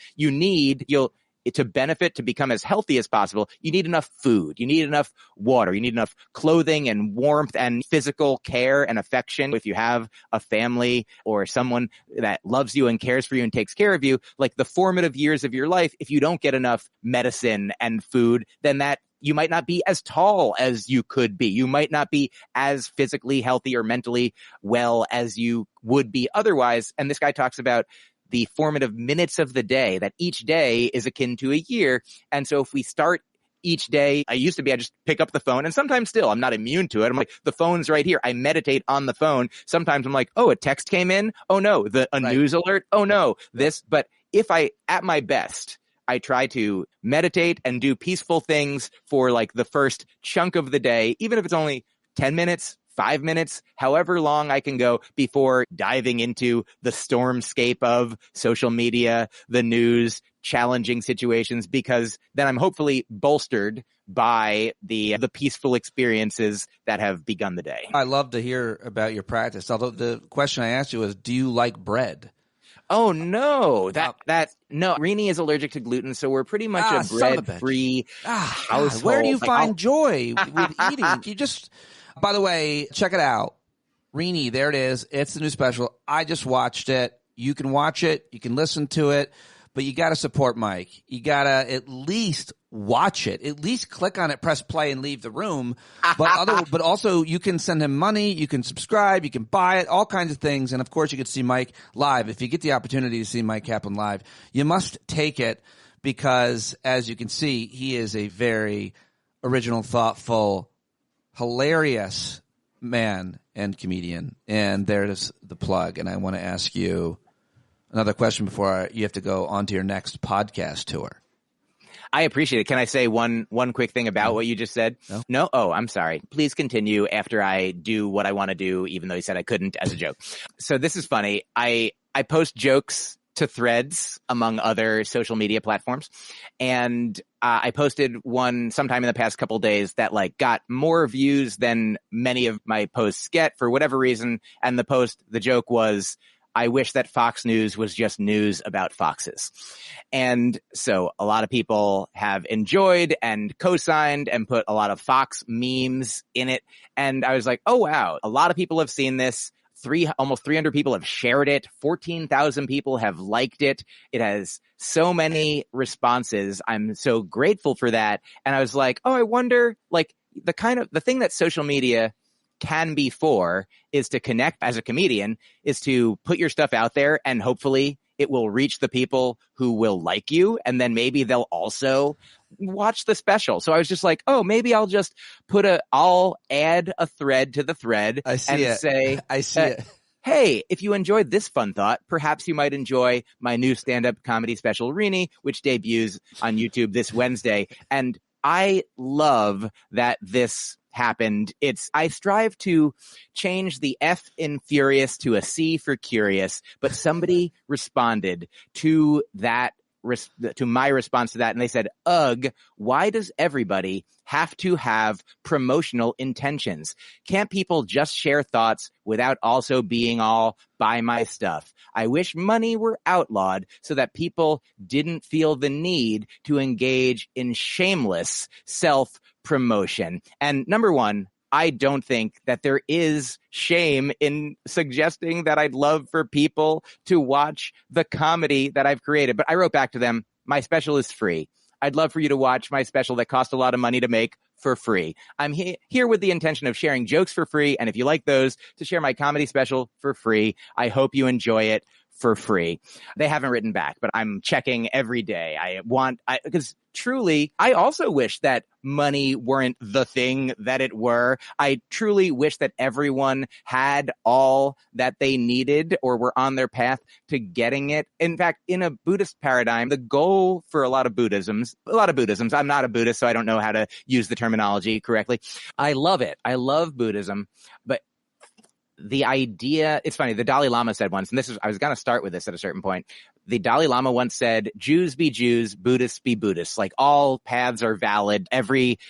to benefit, to become as healthy as possible, you need enough food, you need enough water, you need enough clothing and warmth and physical care and affection. If you have a family or someone that loves you and cares for you and takes care of you, like the formative years of your life, if you don't get enough medicine and food, then that you might not be as tall as you could be. You might not be as physically healthy or mentally well as you would be otherwise. And this guy talks about the formative minutes of the day, that each day is akin to a year. And so if we start each day, I just pick up the phone, and sometimes still, I'm not immune to it. I'm like, the phone's right here. I meditate on the phone. Sometimes I'm like, oh, a text came in. Oh no, a news alert. Oh no, this. But if at my best, I try to meditate and do peaceful things for like the first chunk of the day, even if it's only 10 minutes, 5 minutes, however long I can go before diving into the stormscape of social media, the news, challenging situations, because then I'm hopefully bolstered by the peaceful experiences that have begun the day. I love to hear about your practice. Although the question I asked you was, do you like bread? Oh no, no. Rini is allergic to gluten, so we're pretty much a bread-free household. Where do you find joy with eating? By the way, check it out. Rini, there it is. It's the new special. I just watched it. You can watch it. You can listen to it. But you got to support Myq. You got to at least watch it. At least click on it, press play, and leave the room. But also, you can send him money. You can subscribe. You can buy it. All kinds of things. And, of course, you can see Myq live. If you get the opportunity to see Myq Kaplan live, you must take it because, as you can see, he is a very original, thoughtful, hilarious man and comedian. And there's the plug. And I want to ask you another question before you have to go on to your next podcast tour. I appreciate it. Can I say one quick thing about what you just said? No? Oh, I'm sorry. Please continue after I do what I want to do, even though you said I couldn't, as a joke. So this is funny. I post jokes to Threads, among other social media platforms. And I posted one sometime in the past couple days that got more views than many of my posts get for whatever reason. And the joke was, I wish that Fox News was just news about foxes. And so a lot of people have enjoyed and co-signed and put a lot of Fox memes in it. And I was like, oh, wow, a lot of people have seen this. Almost 300 people have shared it. 14,000 people have liked it. It has so many responses. I'm so grateful for that. And I was like, oh, I wonder, the thing that social media can be for is to connect as a comedian, is to put your stuff out there, and hopefully it will reach the people who will like you, and then maybe they'll also watch the special. So I was just like, oh, maybe I'll just I'll add a thread to the thread and say, I see it. Hey, if you enjoyed this fun thought, perhaps you might enjoy my new stand-up comedy special, Rini, which debuts on YouTube this Wednesday. And I love that this happened. I strive to change the F in furious to a C for curious, but somebody responded to my response to that, and they said, ugh, why does everybody have to have promotional intentions? Can't people just share thoughts without also being all buy my stuff? I wish money were outlawed so that people didn't feel the need to engage in shameless self-promotion. And number one, I don't think that there is shame in suggesting that I'd love for people to watch the comedy that I've created. But I wrote back to them, my special is free. I'd love for you to watch my special that cost a lot of money to make for free. I'm here with the intention of sharing jokes for free. And if you like those, to share my comedy special for free. I hope you enjoy it for free. They haven't written back, but I'm checking every day. Because truly, I also wish that money weren't the thing that it were. I truly wish that everyone had all that they needed or were on their path to getting it. In fact, in a Buddhist paradigm, the goal for a lot of Buddhisms, I'm not a Buddhist, so I don't know how to use the terminology correctly. I love it. I love Buddhism, but the idea, it's funny, the Dalai Lama said once, and I was going to start with this at a certain point. The Dalai Lama once said, Jews be Jews, Buddhists be Buddhists. Like all paths are valid.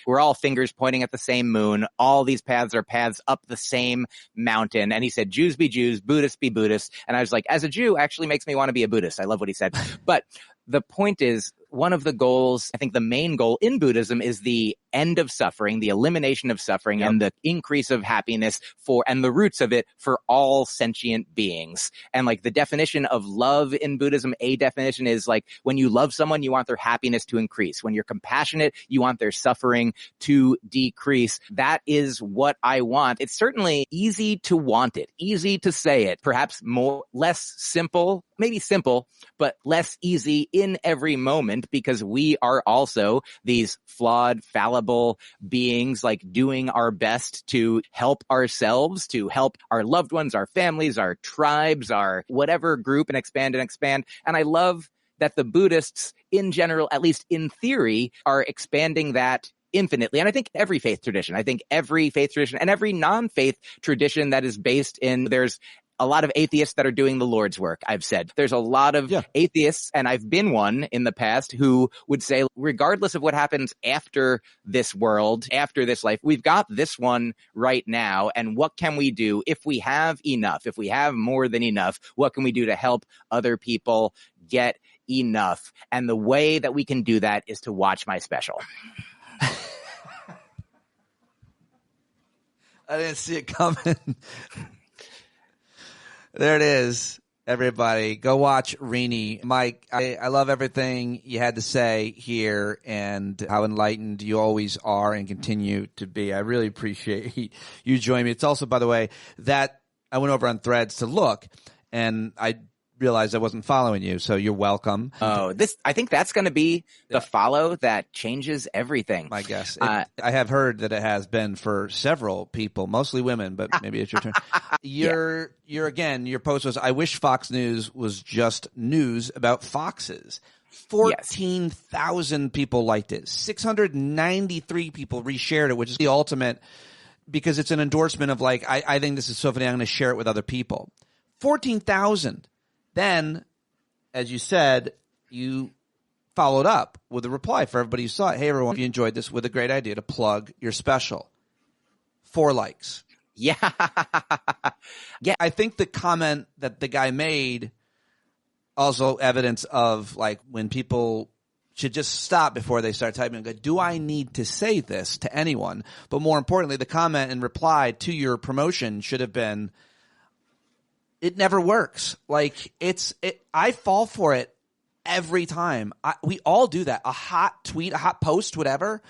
We're all fingers pointing at the same moon. All these paths are paths up the same mountain. And he said, Jews be Jews, Buddhists be Buddhists. And I was like, as a Jew, actually makes me want to be a Buddhist. I love what he said. But the point is, one of the goals, I think the main goal in Buddhism is the end of suffering, the elimination of suffering, and the increase of happiness and the roots of it for all sentient beings. And like the definition of love in Buddhism, a definition is like when you love someone, you want their happiness to increase. When you're compassionate, you want their suffering to decrease. That is what I want. It's certainly easy to want it, easy to say it, perhaps less simple, maybe simple, but less easy in every moment, because we are also these flawed, fallible beings, like doing our best to help ourselves, to help our loved ones, our families, our tribes, our whatever group, and expand and expand. And I love that the Buddhists in general, at least in theory, are expanding that infinitely. And I think every faith tradition and every non-faith tradition that is based in, there's a lot of atheists that are doing the Lord's work, I've said. There's a lot of atheists, and I've been one in the past, who would say, regardless of what happens after this world, after this life, we've got this one right now, and what can we do if we have enough, if we have more than enough, what can we do to help other people get enough? And the way that we can do that is to watch my special. I didn't see it coming. There it is, everybody. Go watch Rini. Myq, I love everything you had to say here and how enlightened you always are and continue to be. I really appreciate you joining me. It's also, by the way, that I went over on Threads to look, and I realized I wasn't following you, so you're welcome. Oh, I think that's going to be the follow that changes everything. I guess. I have heard that it has been for several people, mostly women, but maybe it's your turn. Your post was, I wish Fox News was just news about foxes. 14,000 people liked it. 693 people reshared it, which is the ultimate, because it's an endorsement of like, I think this is so funny, I'm going to share it with other people. 14,000. Then, as you said, you followed up with a reply for everybody who saw it. Hey, everyone, if you enjoyed this, with a great idea to plug your special. 4 likes. Yeah. I think the comment that the guy made, also evidence of like when people should just stop before they start typing and go, do I need to say this to anyone? But more importantly, the comment in reply to your promotion should have been, it never works. Like I fall for it every time. We all do that. A hot tweet, a hot post, whatever.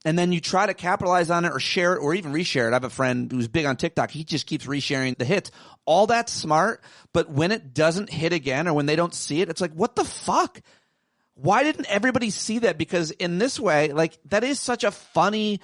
And then you try to capitalize on it or share it or even reshare it. I have a friend who's big on TikTok. He just keeps resharing the hits. All that's smart. But when it doesn't hit again or when they don't see it, it's like, what the fuck? Why didn't everybody see that? Because in this way, like, that is such a funny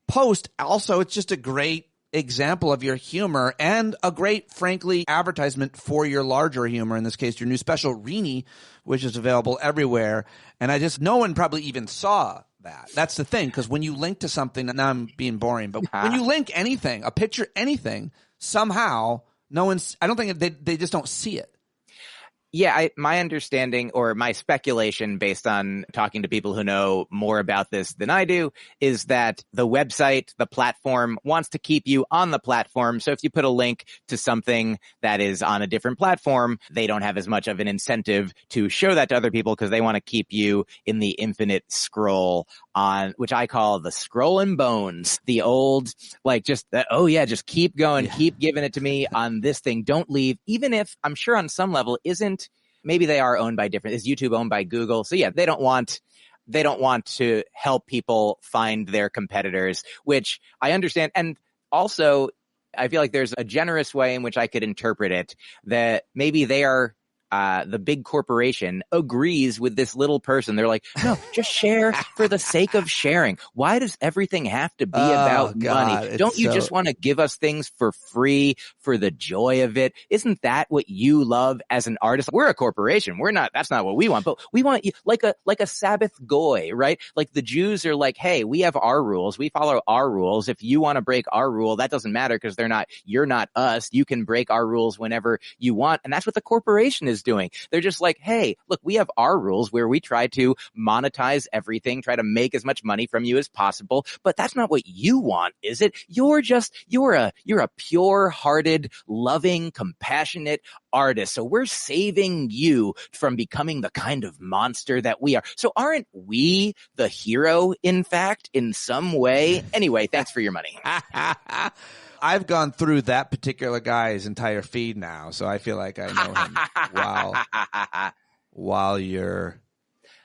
post. Also, it's just a great example of your humor and a great, frankly, advertisement for your larger humor. In this case, your new special, Rini, which is available everywhere. And no one probably even saw that. That's the thing, because when you link to something, now I'm being boring, but when you link anything, a picture, anything, somehow, I don't think they just don't see it. Yeah, my understanding or my speculation based on talking to people who know more about this than I do is that the website, the platform wants to keep you on the platform. So if you put a link to something that is on a different platform, they don't have as much of an incentive to show that to other people because they want to keep you in the infinite scroll on, which I call the scrolling bones, the old, like just keep going, keep giving it to me on this thing. Don't leave, even if I'm sure on some level maybe they are owned by different. Is YouTube owned by Google? So yeah, they don't want to help people find their competitors, which I understand. And also, I feel like there's a generous way in which I could interpret it that maybe they are. The big corporation agrees with this little person. They're like, no, just share for the sake of sharing. Why does everything have to be about money? Don't you just want to give us things for free for the joy of it? Isn't that what you love as an artist? We're a corporation. That's not what we want, but we want you like a Sabbath goy, right? Like the Jews are like, hey, we have our rules. We follow our rules. If you want to break our rule, that doesn't matter because you're not us. You can break our rules whenever you want. And that's what the corporation is doing. They're just like, hey, look, we have our rules where we try to monetize everything, try to make as much money from you as possible, but that's not what you want, is it? You're a pure-hearted, loving, compassionate artist. So we're saving you from becoming the kind of monster that we are. So aren't we the hero, in fact, in some way? Anyway, thanks for your money. I've gone through that particular guy's entire feed now, so I feel like I know him while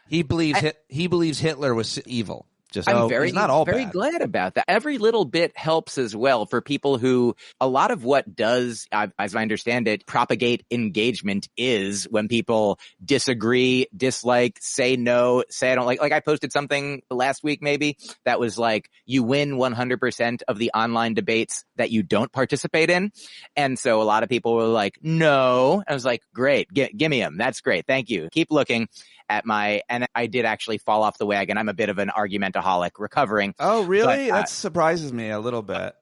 he believes Hitler was evil. I'm very glad about that. Every little bit helps as well for people who a lot of what does, as I understand it, propagate engagement is when people disagree, dislike, say no, say I don't like I posted something last week maybe that was like, you win 100% of the online debates that you don't participate in. And so a lot of people were like, no. I was like, great, give me them. That's great. Thank you. Keep looking at and I did actually fall off the wagon. I'm a bit of an argumentaholic recovering. Oh, really? That surprises me a little bit.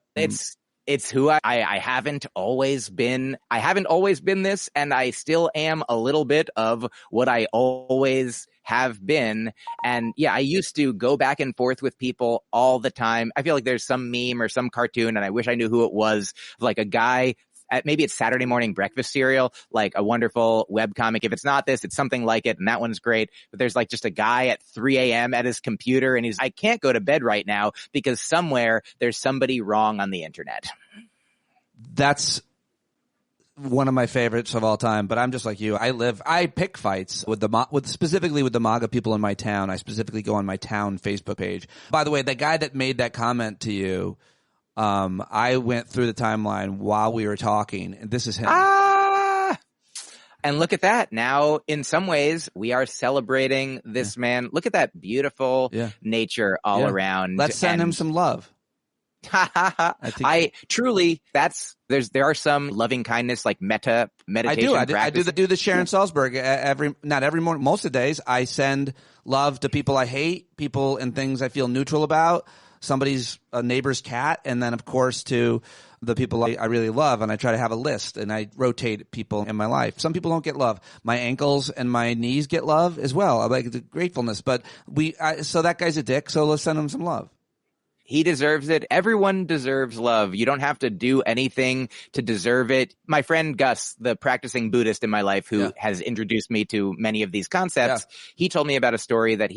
It's who I haven't always been. I haven't always been this, and I still am a little bit of what I always have been. And yeah, I used to go back and forth with people all the time. I feel like there's some meme or some cartoon, and I wish I knew who it was, like a guy maybe it's Saturday morning breakfast cereal, like a wonderful webcomic. If it's not this, it's something like it, and that one's great. But there's like just a guy at 3 a.m. at his computer, and I can't go to bed right now because somewhere there's somebody wrong on the internet. That's one of my favorites of all time, but I'm just like you. I pick fights specifically with the MAGA people in my town. I specifically go on my town Facebook page. By the way, the guy that made that comment to you, I went through the timeline while we were talking, and this is him. And look at that. Now, in some ways, we are celebrating this man. Look at that beautiful nature all around. Let's send him some love. I truly, there are some loving kindness, like meditation. I do the Sharon Salzberg not every morning. Most of the days, I send love to people I hate, people and things I feel neutral about. Somebody's a neighbor's cat, and then of course to the people I really love, and I try to have a list, and I rotate people in my life. Some people don't get love. My ankles and my knees get love as well. I like the gratefulness, but so that guy's a dick, so let's send him some love. He deserves it. Everyone deserves love. You don't have to do anything to deserve it. My friend Gus, the practicing Buddhist in my life who has introduced me to many of these concepts, he told me about a story that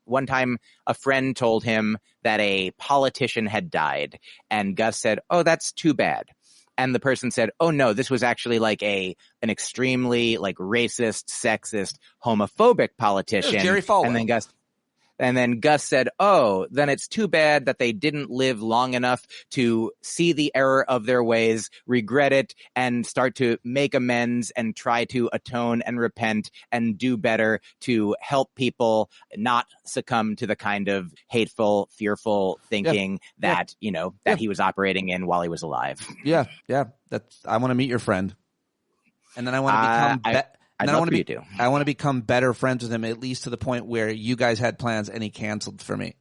one time a friend told him that a politician had died, and Gus said, "Oh, that's too bad." And the person said, "Oh no, this was actually like an extremely like racist, sexist, homophobic politician." Jerry Falwell. And then Gus said, "Oh, then it's too bad that they didn't live long enough to see the error of their ways, regret it, and start to make amends and try to atone and repent and do better to help people not succumb to the kind of hateful, fearful thinking that he was operating in while he was alive." Yeah. I want to meet your friend, and then I want to become I want to become better friends with him, at least to the point where you guys had plans and he canceled for me.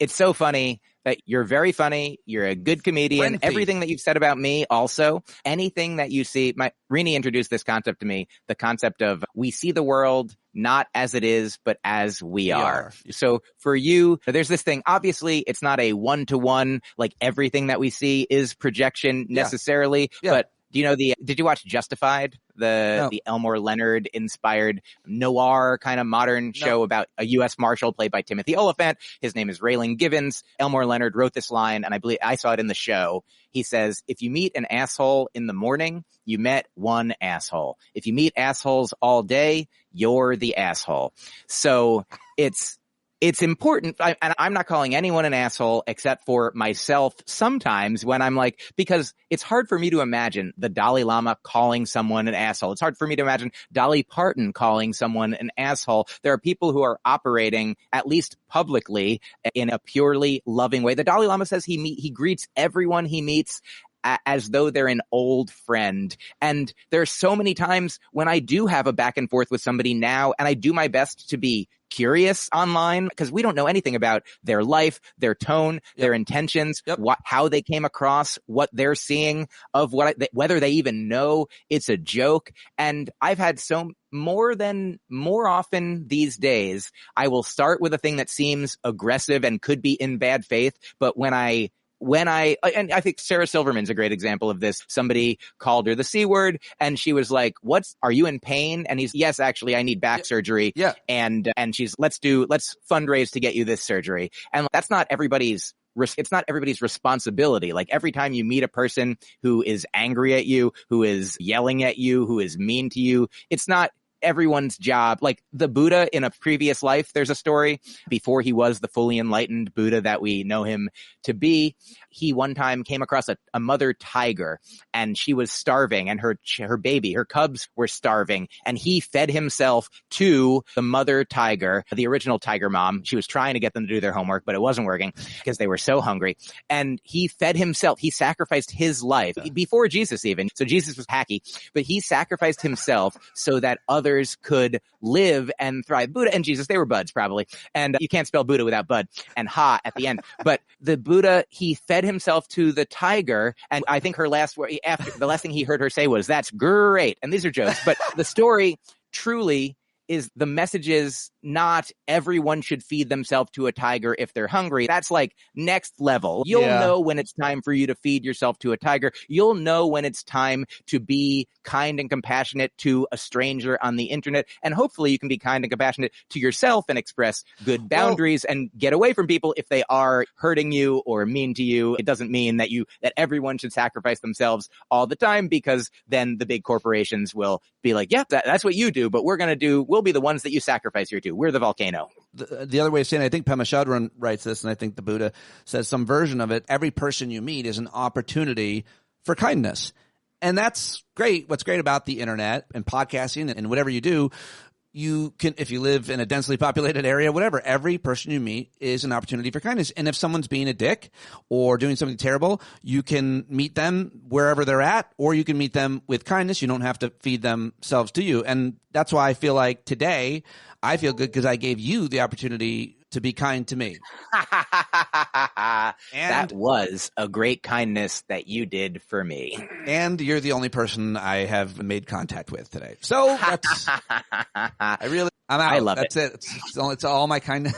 It's so funny that you're very funny. You're a good comedian. Everything that you've said about me also, anything that you see, Rini introduced this concept to me, the concept of we see the world not as it is, but as we are. So for you, there's this thing, obviously it's not a one-to-one, like everything that we see is projection necessarily, but do you know did you watch Justified? The Elmore Leonard inspired noir kind of modern show about a U.S. Marshal played by Timothy Oliphant. His name is Raylan Givens. Elmore Leonard wrote this line, and I believe I saw it in the show. He says, if you meet an asshole in the morning, you met one asshole. If you meet assholes all day, you're the asshole. So it's important, and I'm not calling anyone an asshole except for myself sometimes when I'm like, because it's hard for me to imagine the Dalai Lama calling someone an asshole. It's hard for me to imagine Dolly Parton calling someone an asshole. There are people who are operating, at least publicly, in a purely loving way. The Dalai Lama says he greets everyone he meets as though they're an old friend. And there are so many times when I do have a back and forth with somebody now, and I do my best to be curious online because we don't know anything about their life, their tone, their intentions, how they came across, what they're seeing, of whether they even know it's a joke. And I've had more often these days, I will start with a thing that seems aggressive and could be in bad faith, but and I think Sarah Silverman's a great example of this. Somebody called her the C word and she was like, are you in pain? And he's, yes, actually I need back surgery. Yeah. And she's, let's fundraise to get you this surgery. And that's not everybody's responsibility. Like every time you meet a person who is angry at you, who is yelling at you, who is mean to you, it's not everyone's job. Like the Buddha in a previous life, there's a story before he was the fully enlightened Buddha that we know him to be. He one time came across a mother tiger and she was starving and her baby, her cubs were starving, and he fed himself to the mother tiger, the original tiger mom. She was trying to get them to do their homework, but it wasn't working because they were so hungry. And he fed himself. He sacrificed his life before Jesus even. So Jesus was hacky, but he sacrificed himself so that others could live and thrive. Buddha and Jesus, they were buds probably. And you can't spell Buddha without bud and ha at the end. But the Buddha, he fed himself to the tiger. And I think the last thing he heard her say was, "That's great." And these are jokes, but the story truly is, the message is not everyone should feed themselves to a tiger if they're hungry. That's like next level. You'll know when it's time for you to feed yourself to a tiger. You'll know when it's time to be kind and compassionate to a stranger on the internet. And hopefully you can be kind and compassionate to yourself and express good boundaries and get away from people if they are hurting you or mean to you. It doesn't mean that everyone should sacrifice themselves all the time, because then the big corporations will be like, yeah, that's what you do, but we'll be the ones that you sacrifice here too. We're the volcano. The other way of saying it, I think Pema Chodron writes this, and I think the Buddha says some version of it. Every person you meet is an opportunity for kindness. And that's great. What's great about the internet and podcasting and whatever you do, you can, if you live in a densely populated area, whatever, every person you meet is an opportunity for kindness. And if someone's being a dick or doing something terrible, you can meet them wherever they're at, or you can meet them with kindness. You don't have to feed themselves to you. And that's why I feel like today I feel good, because I gave you the opportunity to be kind to me. That was a great kindness that you did for me. And you're the only person I have made contact with today. So that's, I'm out. I love it. It's all my kindness.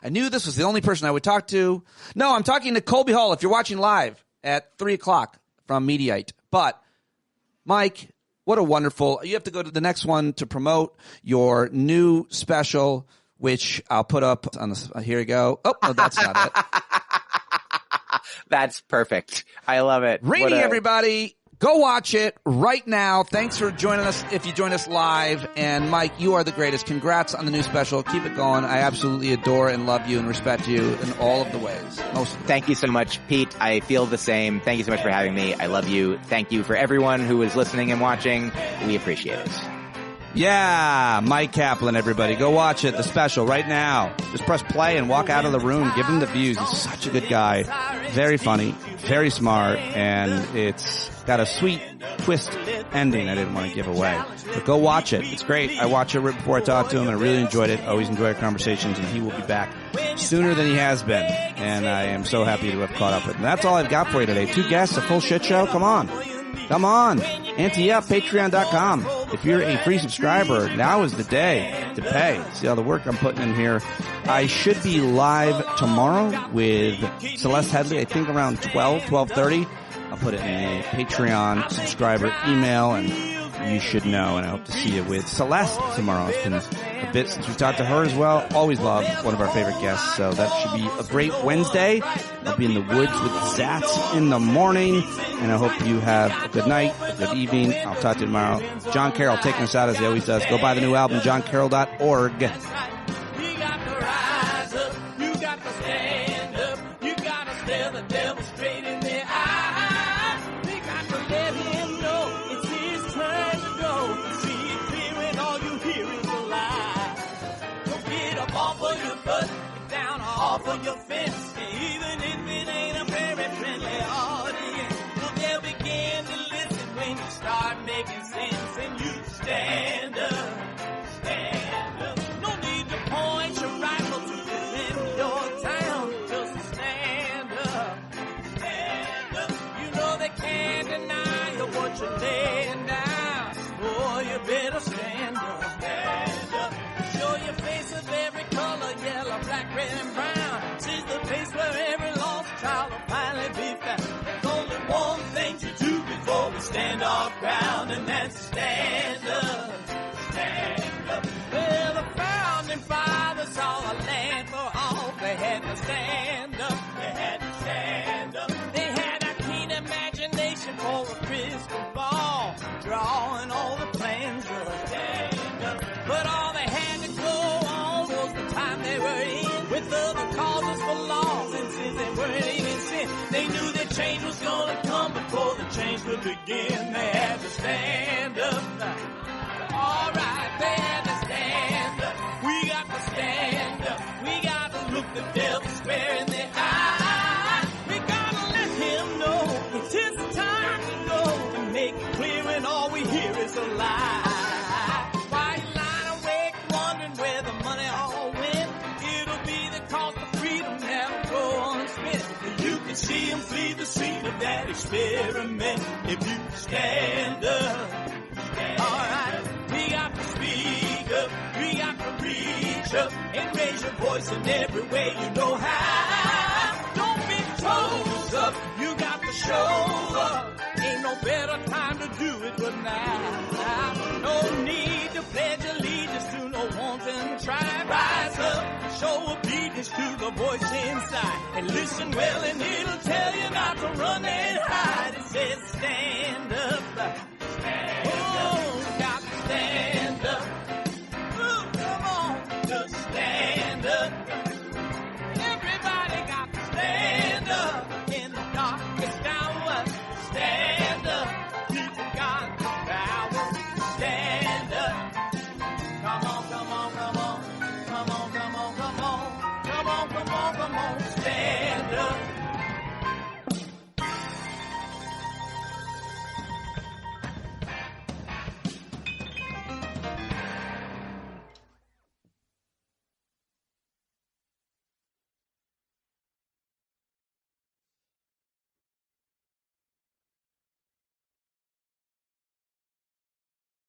I knew this was the only person I would talk to. No, I'm talking to Colby Hall if you're watching live at 3:00 from Mediaite. But Myq, what a wonderful, you have to go to the next one to promote your new special, which I'll put up on the, here you go. Oh, no, that's not it. That's perfect. I love it. Rini, everybody, go watch it right now. Thanks for joining us if you join us live. And Myq, you are the greatest. Congrats on the new special. Keep it going. I absolutely adore and love you and respect you in all of the ways. Thank you so much, Pete. I feel the same. Thank you so much for having me. I love you. Thank you for everyone who is listening and watching. We appreciate it. Yeah, Myq Kaplan, everybody. Go watch it, the special, right now. Just press play and walk out of the room. Give him the views. He's such a good guy. Very funny, very smart, and it's got a sweet twist ending I didn't want to give away. But go watch it. It's great. I watched it right before I talked to him, and I really enjoyed it. Always enjoy our conversations, and he will be back sooner than he has been. And I am so happy to have caught up with him. That's all I've got for you today. 2 guests, a full shit show. Come on. Come on. Ante up, patreon.com. If you're a free subscriber, now is the day to pay. See all the work I'm putting in here. I should be live tomorrow with Celeste Headley, I think around 12:30. I'll put it in a Patreon subscriber email, and you should know. And I hope to see you with Celeste tomorrow. It's been a bit since we talked to her as well. Always love one of our favorite guests. So that should be a great Wednesday. I'll be in the woods with Zats in the morning. And I hope you have a good night, a good evening. I'll talk to you tomorrow. Jon Carroll taking us out as he always does. Go buy the new album, JonCarroll.org. Off of your fence, even if it ain't a very friendly audience, well, they'll begin to listen when you start making sense, and you stand up, stand up. No need to point your rifle to defend your town, just stand up, stand up. You know they can't deny you what you're laying down. Boy, you better stand up, stand up. Show your face of every color, yellow, black, red, and brown. She's the place where every lost child will finally be found. There's only one thing to do before we stand our ground, and that's stand up, stand up. Well, the founding fathers saw a land for all. They had to stand up, they had to stand up. They had a keen imagination for a crystal ball, drawing all the plans of stand up. But all they had to go on was the time they were in, with other causes for laws, and since they weren't even sin, they knew that change was gonna come before the change could begin. They had to stand up. Alright, they had to stand up. We got to stand up. We got to look the devil square in the eye. We gotta let him know it's his time to go, and make it clear when all we hear is a lie. Why you lying awake wondering where the money all went? It'll be the cost of freedom that'll go unspent. You can see him flee the scene of that experiment if you stand up. Alright, we got to speak up, we got to reach up, and raise your voice in every way you know how. Don't be toes up, you got to show up. Ain't no better time to do it but now. No need to pledge allegiance to no wanton tribe. Rise up, show obedience to the voice inside, and listen well and it'll tell you not to run and hide. It says stand up.